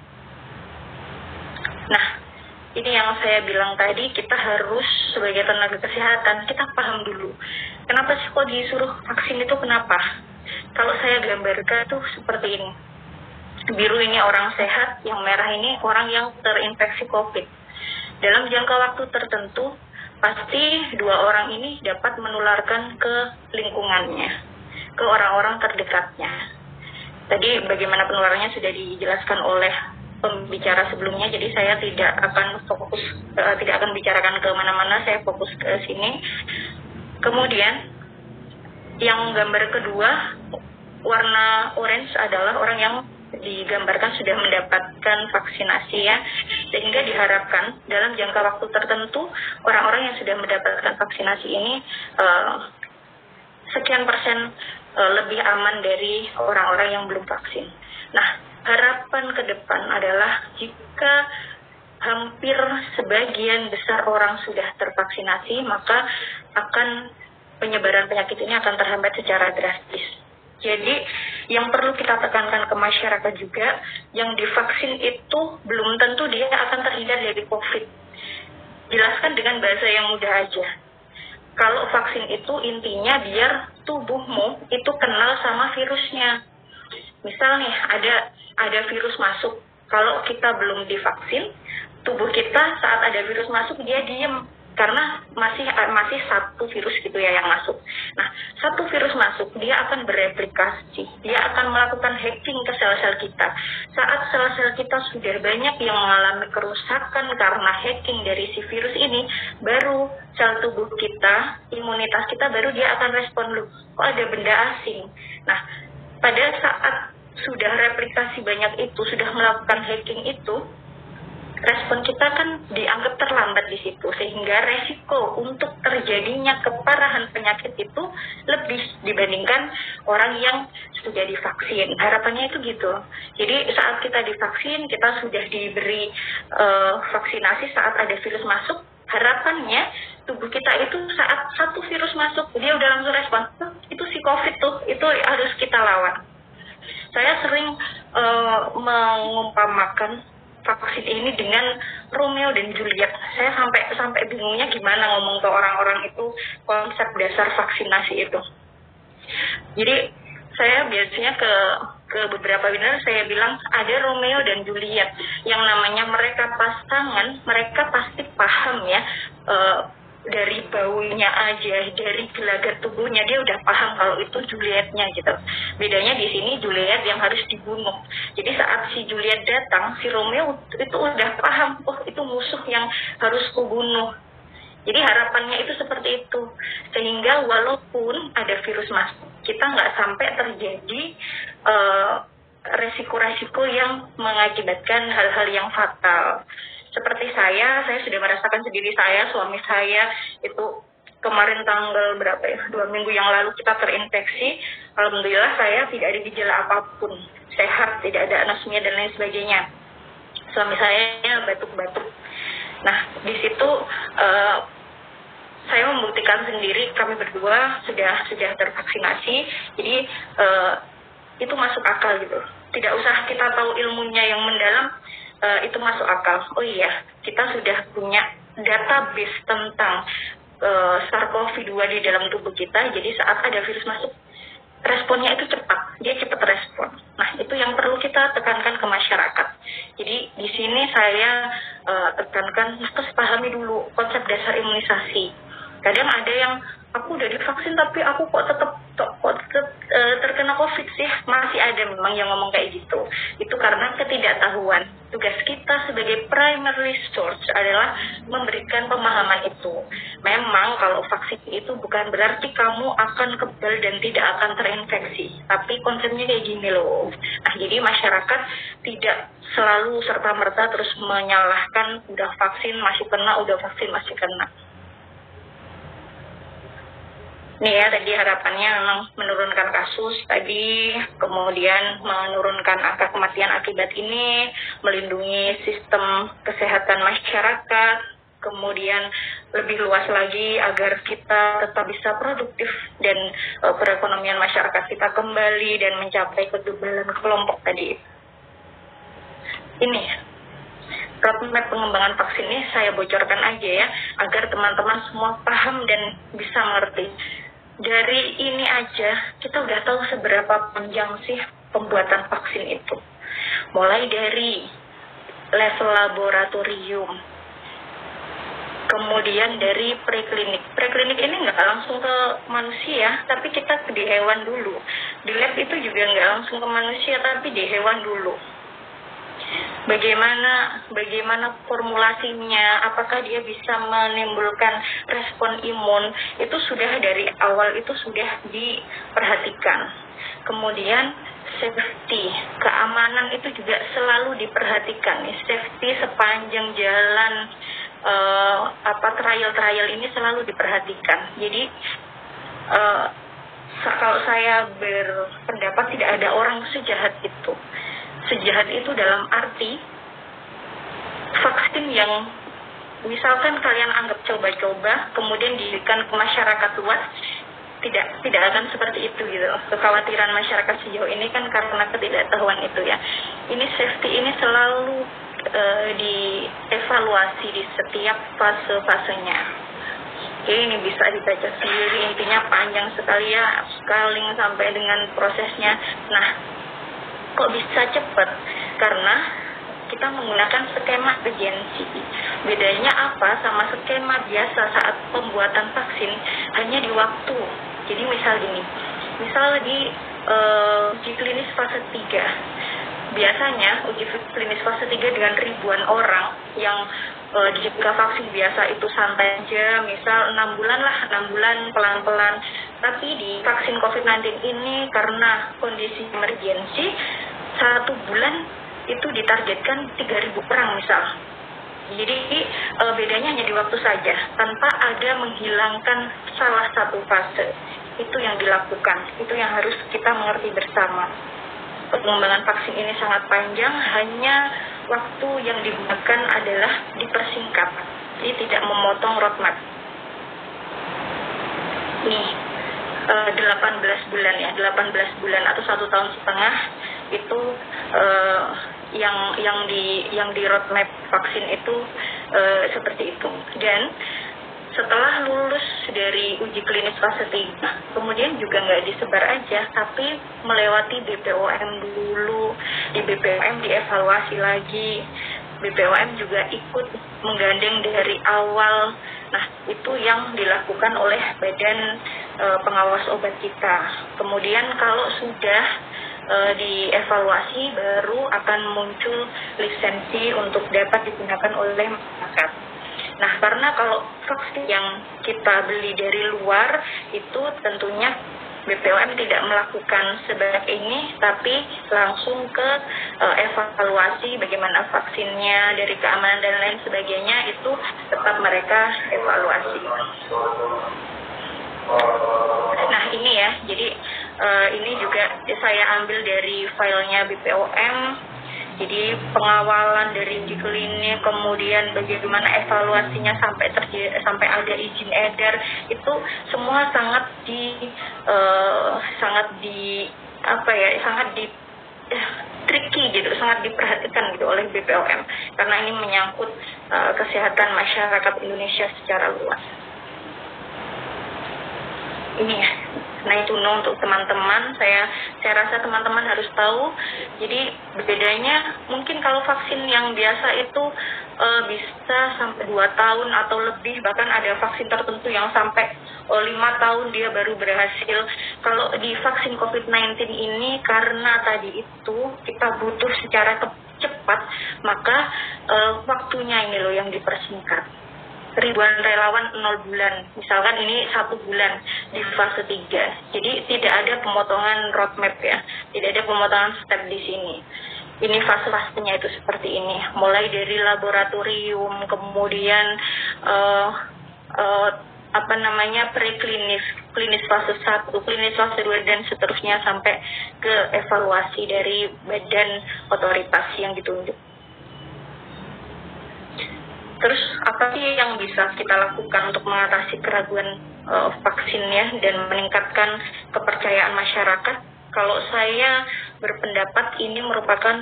C: Nah, ini yang saya bilang tadi, kita harus sebagai tenaga kesehatan, kita paham dulu, kenapa sih kok disuruh vaksin itu, kenapa? Kalau saya gambarkan tuh seperti ini. Biru ini orang sehat, yang merah ini orang yang terinfeksi COVID. Dalam jangka waktu tertentu, pasti dua orang ini dapat menularkan ke lingkungannya, ke orang-orang terdekatnya. Tadi bagaimana penularannya sudah dijelaskan oleh pembicara sebelumnya, jadi saya tidak akan bicarakan ke mana-mana, saya fokus ke sini. Kemudian, yang gambar kedua, warna orange adalah orang yang digambarkan sudah mendapatkan vaksinasi ya, sehingga diharapkan dalam jangka waktu tertentu orang-orang yang sudah mendapatkan vaksinasi ini sekian persen lebih aman dari orang-orang yang belum vaksin. Nah, harapan ke depan adalah jika hampir sebagian besar orang sudah tervaksinasi, maka akan penyebaran penyakit ini akan terhambat secara drastis. Jadi yang perlu kita tekankan ke masyarakat juga, yang divaksin itu belum tentu dia akan terhindar dari COVID. Jelaskan dengan bahasa yang mudah aja. Kalau vaksin itu intinya biar tubuhmu itu kenal sama virusnya. Misal nih ada virus masuk, kalau kita belum divaksin, tubuh kita saat ada virus masuk dia diem. Karena masih satu virus gitu ya yang masuk. Nah, satu virus masuk, dia akan bereplikasi, dia akan melakukan hacking ke sel-sel kita. Saat sel-sel kita sudah banyak yang mengalami kerusakan karena hacking dari si virus ini, baru sel tubuh kita, imunitas kita baru dia akan respon, loh, kok ada benda asing. Nah, pada saat sudah replikasi banyak itu, sudah melakukan hacking itu, respon kita kan dianggap terlambat di situ, sehingga resiko untuk terjadinya keparahan penyakit itu lebih dibandingkan orang yang sudah divaksin. Harapannya itu gitu. Jadi saat kita divaksin, kita sudah diberi vaksinasi saat ada virus masuk, harapannya tubuh kita itu saat satu virus masuk, dia udah langsung respon, itu si COVID tuh, itu harus kita lawan. Saya sering mengumpamakan vaksin ini dengan Romeo dan Juliet. Saya sampai bingungnya gimana ngomong ke orang-orang itu konsep dasar vaksinasi itu. Jadi saya biasanya ke beberapa webinar saya bilang ada Romeo dan Juliet yang namanya mereka pasangan, mereka pasti paham ya, dari baunya aja, dari gelagat tubuhnya dia udah paham kalau itu Julietnya gitu. Bedanya di sini Juliet yang harus dibunuh. Jadi saat si Juliet datang, si Romeo itu udah paham, oh itu musuh yang harus kubunuh. Jadi harapannya itu seperti itu. Sehingga walaupun ada virus masuk, kita nggak sampai terjadi resiko-resiko yang mengakibatkan hal-hal yang fatal. Seperti saya sudah merasakan sendiri, suami saya itu kemarin tanggal berapa ya, 2 minggu yang lalu kita terinfeksi. Alhamdulillah saya tidak ada gejala apapun, sehat, tidak ada anosmia dan lain sebagainya. Suami saya batuk-batuk. Nah, di situ saya membuktikan sendiri, kami berdua sudah tervaksinasi. Jadi itu masuk akal gitu. Tidak usah kita tahu ilmunya yang mendalam, itu masuk akal. Oh iya, kita sudah punya database tentang SARS-CoV-2 di dalam tubuh kita. Jadi saat ada virus masuk, responnya itu cepat, dia cepat respon. Nah, itu yang perlu kita tekankan ke masyarakat. Jadi di sini saya tekankan, terus pahami dulu konsep dasar imunisasi. Kadang ada yang aku udah divaksin tapi aku kok tetap terkena COVID sih. Masih ada memang yang ngomong kayak gitu. Itu karena ketidaktahuan. Tugas kita sebagai primary resource adalah memberikan pemahaman itu. Memang kalau vaksin itu bukan berarti kamu akan kebal dan tidak akan terinfeksi. Tapi konsepnya kayak gini loh. Nah, jadi masyarakat tidak selalu serta-merta terus menyalahkan udah vaksin masih kena, udah vaksin masih kena. Nih ya, tadi harapannya memang menurunkan kasus tadi, kemudian menurunkan angka kematian akibat ini, melindungi sistem kesehatan masyarakat, kemudian lebih luas lagi agar kita tetap bisa produktif dan perekonomian masyarakat kita kembali dan mencapai kekebalan kelompok tadi. Ini roadmap pengembangan vaksin ini saya bocorkan aja ya, agar teman-teman semua paham dan bisa mengerti. Dari ini aja kita udah tahu seberapa panjang sih pembuatan vaksin itu. Mulai dari level laboratorium, kemudian dari preklinik. Preklinik ini nggak langsung ke manusia, tapi kita di hewan dulu. Di lab itu juga nggak langsung ke manusia, tapi di hewan dulu. Bagaimana formulasinya, apakah dia bisa menimbulkan respon imun, itu sudah dari awal itu sudah diperhatikan. Kemudian safety, keamanan itu juga selalu diperhatikan. Safety sepanjang jalan trial ini selalu diperhatikan. Jadi kalau saya berpendapat tidak ada orang sejahat itu. Sejahat itu dalam arti vaksin yang misalkan kalian anggap coba-coba kemudian diberikan ke masyarakat luas, tidak akan seperti itu gitu. Kekhawatiran masyarakat sejauh ini kan karena ketidaktahuan itu ya. Ini safety ini selalu dievaluasi di setiap fase-fasenya. Oke, ini bisa dibaca sendiri, intinya panjang sekali ya, scaling sampai dengan prosesnya. Nah, kok bisa cepat? Karena kita menggunakan skema urgensi. Bedanya apa sama skema biasa saat pembuatan vaksin? Hanya di waktu. Jadi misal di uji klinis fase 3. Biasanya uji klinis fase 3 dengan ribuan orang yang jika vaksin biasa itu santai aja, misal 6 bulan pelan-pelan. Tapi di vaksin COVID-19 ini karena kondisi emergensi, 1 bulan itu ditargetkan 3.000 orang misal. Jadi bedanya hanya di waktu saja, tanpa ada menghilangkan salah satu fase. Itu yang dilakukan, itu yang harus kita mengerti bersama. Pengembangan vaksin ini sangat panjang, hanya waktu yang digunakan adalah dipersingkat, jadi tidak memotong roadmap. Nih, 18 bulan atau 1 tahun setengah itu yang di roadmap vaksin itu seperti itu. Dan setelah lulus dari uji klinis fase 3, kemudian juga nggak disebar aja, tapi melewati BPOM dulu. Di BPOM dievaluasi lagi. BPOM juga ikut menggandeng dari awal. Nah, itu yang dilakukan oleh Badan Pengawas Obat kita. Kemudian kalau sudah dievaluasi, baru akan muncul lisensi untuk dapat digunakan oleh masyarakat. Nah, karena kalau vaksin yang kita beli dari luar itu tentunya BPOM tidak melakukan sebanyak ini, tapi langsung ke evaluasi bagaimana vaksinnya, dari keamanan dan lain sebagainya, itu tetap mereka evaluasi. Nah, ini ya, jadi ini juga saya ambil dari filenya BPOM. Jadi pengawalan dari uji klinik, kemudian bagaimana evaluasinya sampai ada izin edar, itu semua sangat tricky gitu, sangat diperhatikan gitu oleh BPOM, karena ini menyangkut kesehatan masyarakat Indonesia secara luas. Ini ya. Nah, itu untuk teman-teman, saya rasa teman-teman harus tahu. Jadi bedanya mungkin kalau vaksin yang biasa itu bisa sampai 2 tahun atau lebih, bahkan ada vaksin tertentu yang sampai 5 tahun dia baru berhasil. Kalau di vaksin COVID-19 ini karena tadi itu kita butuh secara cepat, maka waktunya ini loh yang dipersingkat. Ribuan relawan 0 bulan, misalkan ini 1 bulan di fase 3. Jadi tidak ada pemotongan roadmap ya, tidak ada pemotongan step di sini. Ini fase-fasenya itu seperti ini, mulai dari laboratorium, kemudian preklinis, klinis fase 1, klinis fase 2, dan seterusnya sampai ke evaluasi dari badan otoritas yang ditunjuk. Terus apa sih yang bisa kita lakukan untuk mengatasi keraguan vaksinnya dan meningkatkan kepercayaan masyarakat? Kalau saya berpendapat ini merupakan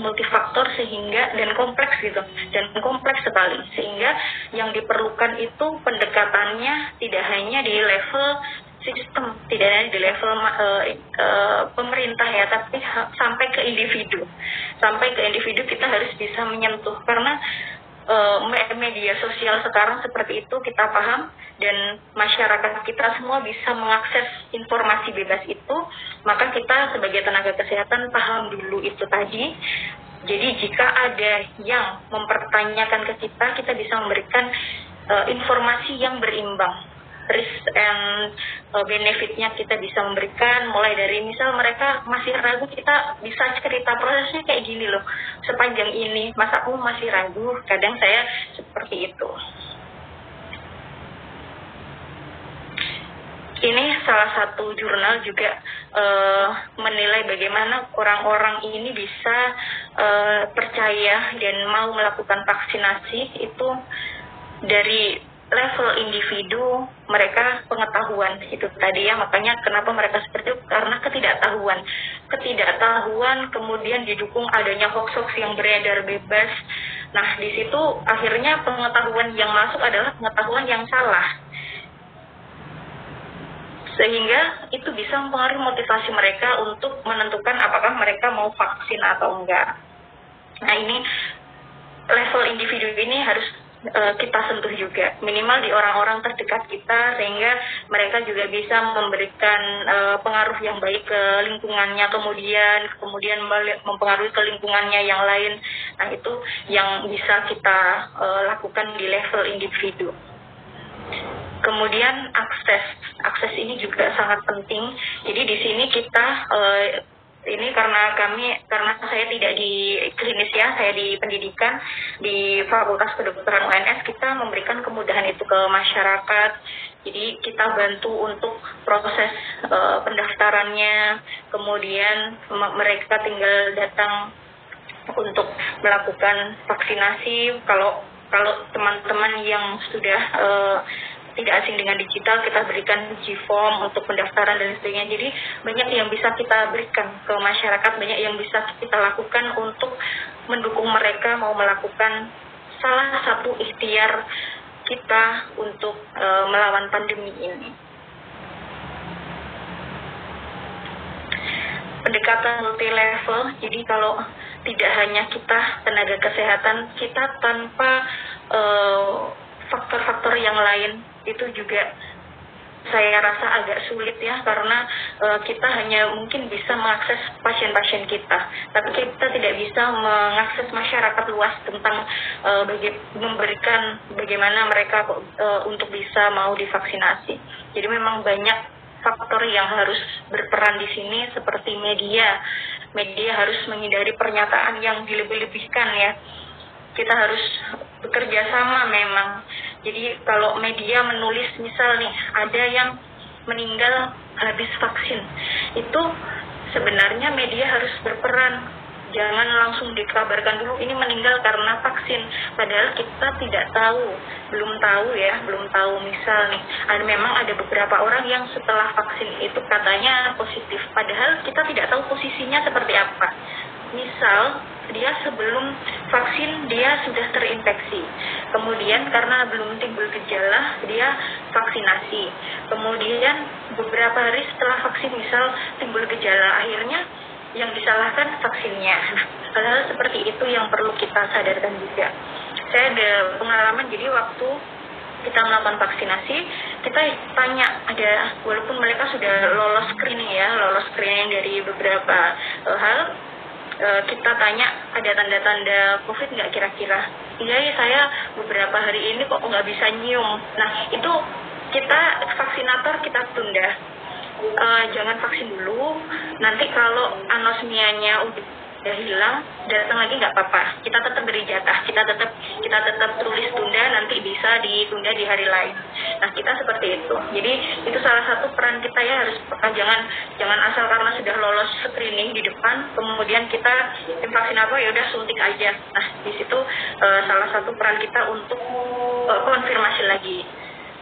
C: multifaktor sehingga dan kompleks gitu, dan kompleks sekali, sehingga yang diperlukan itu pendekatannya tidak hanya di level sistem, tidak hanya di level pemerintah ya, tapi sampai ke individu. Sampai ke individu kita harus bisa menyentuh, karena media sosial sekarang seperti itu kita paham, dan masyarakat kita semua bisa mengakses informasi bebas itu, maka kita sebagai tenaga kesehatan paham dulu itu tadi. Jadi jika ada yang mempertanyakan ke kita bisa memberikan informasi yang berimbang. Risk and benefitnya kita bisa memberikan, mulai dari misal mereka masih ragu, kita bisa cerita prosesnya kayak gini loh, sepanjang ini, masa aku masih ragu, kadang saya seperti itu. Ini salah satu jurnal juga menilai bagaimana orang-orang ini bisa percaya dan mau melakukan vaksinasi itu dari level individu, mereka pengetahuan itu tadi ya, makanya kenapa mereka seperti itu, karena ketidaktahuan kemudian didukung adanya hoax-hoax yang beredar bebas. Nah di situ akhirnya pengetahuan yang masuk adalah pengetahuan yang salah, sehingga itu bisa mempengaruhi motivasi mereka untuk menentukan apakah mereka mau vaksin atau enggak. Nah ini level individu ini harus kita sentuh juga, minimal di orang-orang terdekat kita, sehingga mereka juga bisa memberikan pengaruh yang baik ke lingkungannya, kemudian mempengaruhi ke lingkungannya yang lain. Nah itu yang bisa kita lakukan di level individu. Kemudian akses ini juga sangat penting. Jadi di sini kita ini karena saya tidak di klinis ya, saya di pendidikan di Fakultas Kedokteran UNS, kita memberikan kemudahan itu ke masyarakat. Jadi kita bantu untuk proses pendaftarannya, kemudian mereka tinggal datang untuk melakukan vaksinasi. Kalau teman-teman yang sudah tidak asing dengan digital, kita berikan G-form untuk pendaftaran dan sebagainya. Jadi banyak yang bisa kita berikan ke masyarakat, banyak yang bisa kita lakukan untuk mendukung mereka mau melakukan salah satu ikhtiar kita untuk melawan pandemi ini. Pendekatan multi level, jadi kalau tidak hanya kita tenaga kesehatan, kita tanpa faktor-faktor yang lain itu juga saya rasa agak sulit ya, karena kita hanya mungkin bisa mengakses pasien-pasien kita, tapi kita tidak bisa mengakses masyarakat luas tentang memberikan bagaimana mereka untuk bisa mau divaksinasi. Jadi memang banyak faktor yang harus berperan di sini, seperti media harus menghindari pernyataan yang dilebih-lebihkan ya. Kita harus bekerja sama memang. Jadi kalau media menulis misal nih ada yang meninggal habis vaksin, itu sebenarnya media harus berperan. Jangan langsung dikabarkan dulu ini meninggal karena vaksin, padahal kita belum tahu misal nih memang ada beberapa orang yang setelah vaksin itu katanya positif, padahal kita tidak tahu posisinya seperti apa. Misal dia sebelum vaksin dia sudah terinfeksi, kemudian karena belum timbul gejala dia vaksinasi, kemudian beberapa hari setelah vaksin misal timbul gejala, akhirnya yang disalahkan vaksinnya. Nah, hal-hal seperti itu yang perlu kita sadarkan juga. Saya ada pengalaman, jadi waktu kita melakukan vaksinasi, kita tanya, walaupun mereka sudah lolos screening dari beberapa hal, kita tanya ada tanda-tanda COVID nggak kira-kira? Iya, saya beberapa hari ini kok nggak bisa nyium. Nah, itu kita vaksinator kita tunda. Jangan vaksin dulu, nanti kalau anosmianya udah hilang, datang lagi nggak apa-apa. Kita tetap beri jatah, kita tetap tulis tunda, nanti bisa ditunda di hari lain. Nah, kita seperti itu. Jadi itu salah satu peran kita ya, harus jangan asal karena sudah lolos screening di depan, kemudian kita tim vaksinator ya udah suntik aja. Nah, di situ salah satu peran kita untuk konfirmasi lagi.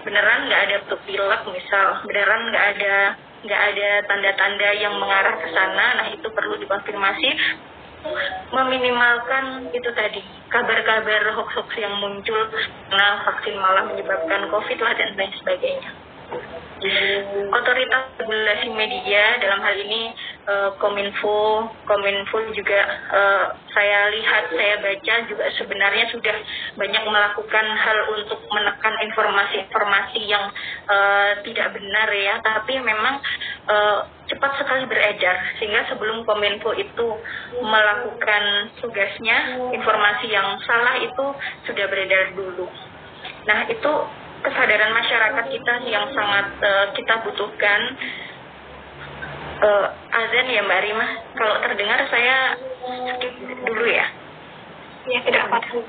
C: Beneran nggak ada pilek misal, beneran nggak ada tanda-tanda yang mengarah ke sana. Nah, itu perlu dikonfirmasi, meminimalkan itu tadi kabar-kabar hoax yang muncul karena vaksin malah menyebabkan COVID lah dan lain sebagainya. Otoritas regulasi media dalam hal ini Kominfo juga saya lihat, saya baca juga sebenarnya sudah banyak melakukan hal untuk menekan informasi-informasi yang tidak benar ya, tapi memang cepat sekali beredar, sehingga sebelum Kominfo itu melakukan tugasnya, informasi yang salah itu sudah beredar dulu. Nah, itu kesadaran masyarakat kita yang sangat kita butuhkan. Azan ya Mbak Rima, kalau terdengar saya skip dulu ya.
B: Ya, tidak apa-apa.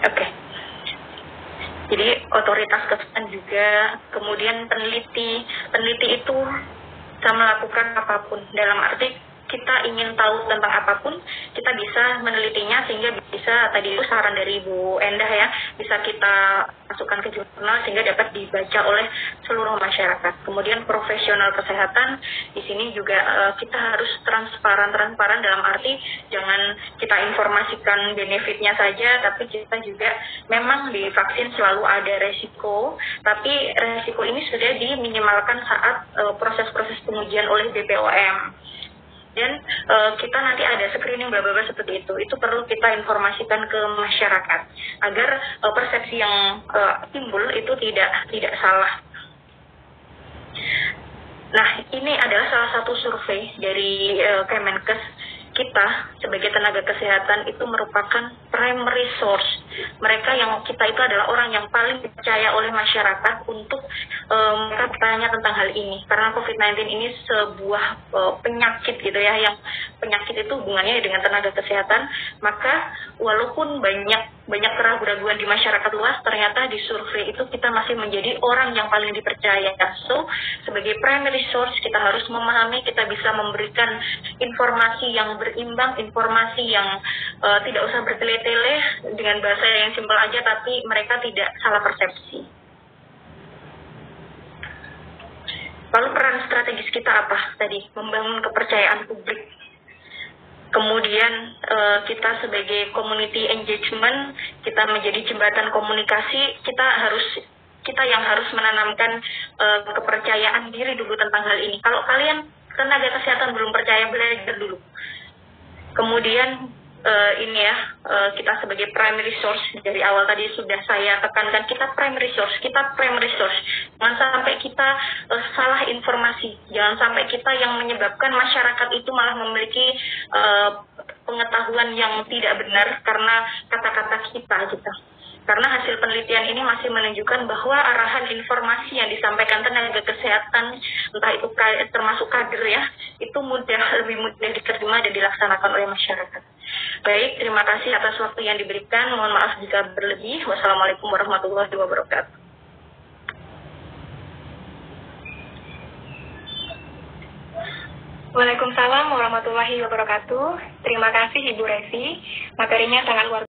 C: Oke. Jadi otoritas kesehatan juga, kemudian peneliti itu bisa melakukan apapun. Dalam arti kita ingin tahu tentang apapun, kita bisa menelitinya sehingga bisa, tadi itu saran dari Bu Endah ya, bisa kita masukkan ke jurnal sehingga dapat dibaca oleh seluruh masyarakat. Kemudian profesional kesehatan, di sini juga kita harus transparan dalam arti jangan kita informasikan benefitnya saja, tapi kita juga memang di vaksin selalu ada resiko, tapi resiko ini sudah diminimalkan saat proses-proses pengujian oleh BPOM. Dan kita nanti ada screening bla bla bla seperti itu perlu kita informasikan ke masyarakat agar persepsi yang timbul itu tidak salah. Nah, ini adalah salah satu survei dari Kemenkes. Kita sebagai tenaga kesehatan itu merupakan primary source. Mereka yang kita itu adalah orang yang paling dipercaya oleh masyarakat untuk mereka bertanya tentang hal ini. Karena COVID-19 ini sebuah penyakit gitu ya, yang penyakit itu hubungannya dengan tenaga kesehatan. Maka walaupun banyak keraguan-keraguan di masyarakat luas, ternyata di survei itu kita masih menjadi orang yang paling dipercaya. So, sebagai primary source kita harus memahami, kita bisa memberikan informasi yang berimbang, informasi yang tidak usah bertele-tele, dengan bahasa yang simpel aja, tapi mereka tidak salah persepsi. Lalu peran strategis kita apa tadi? Membangun kepercayaan publik. Kemudian kita sebagai community engagement, kita menjadi jembatan komunikasi, kita yang harus menanamkan kepercayaan diri dulu tentang hal ini. Kalau kalian tenaga kesehatan belum percaya, belajar dulu. Kemudian kita sebagai primary source, dari awal tadi sudah saya tekankan, kita primary source. Jangan sampai kita salah informasi, jangan sampai kita yang menyebabkan masyarakat itu malah memiliki pengetahuan yang tidak benar karena kata-kata kita gitu. Karena hasil penelitian ini masih menunjukkan bahwa arahan informasi yang disampaikan tenaga kesehatan, entah itu termasuk kader ya, itu lebih mudah diterima dan dilaksanakan oleh masyarakat. Baik, terima kasih atas waktu yang diberikan. Mohon maaf jika berlebih. Wassalamualaikum warahmatullahi wabarakatuh.
B: Waalaikumsalam warahmatullahi wabarakatuh. Terima kasih Ibu Resi. Materinya sangat luar biasa.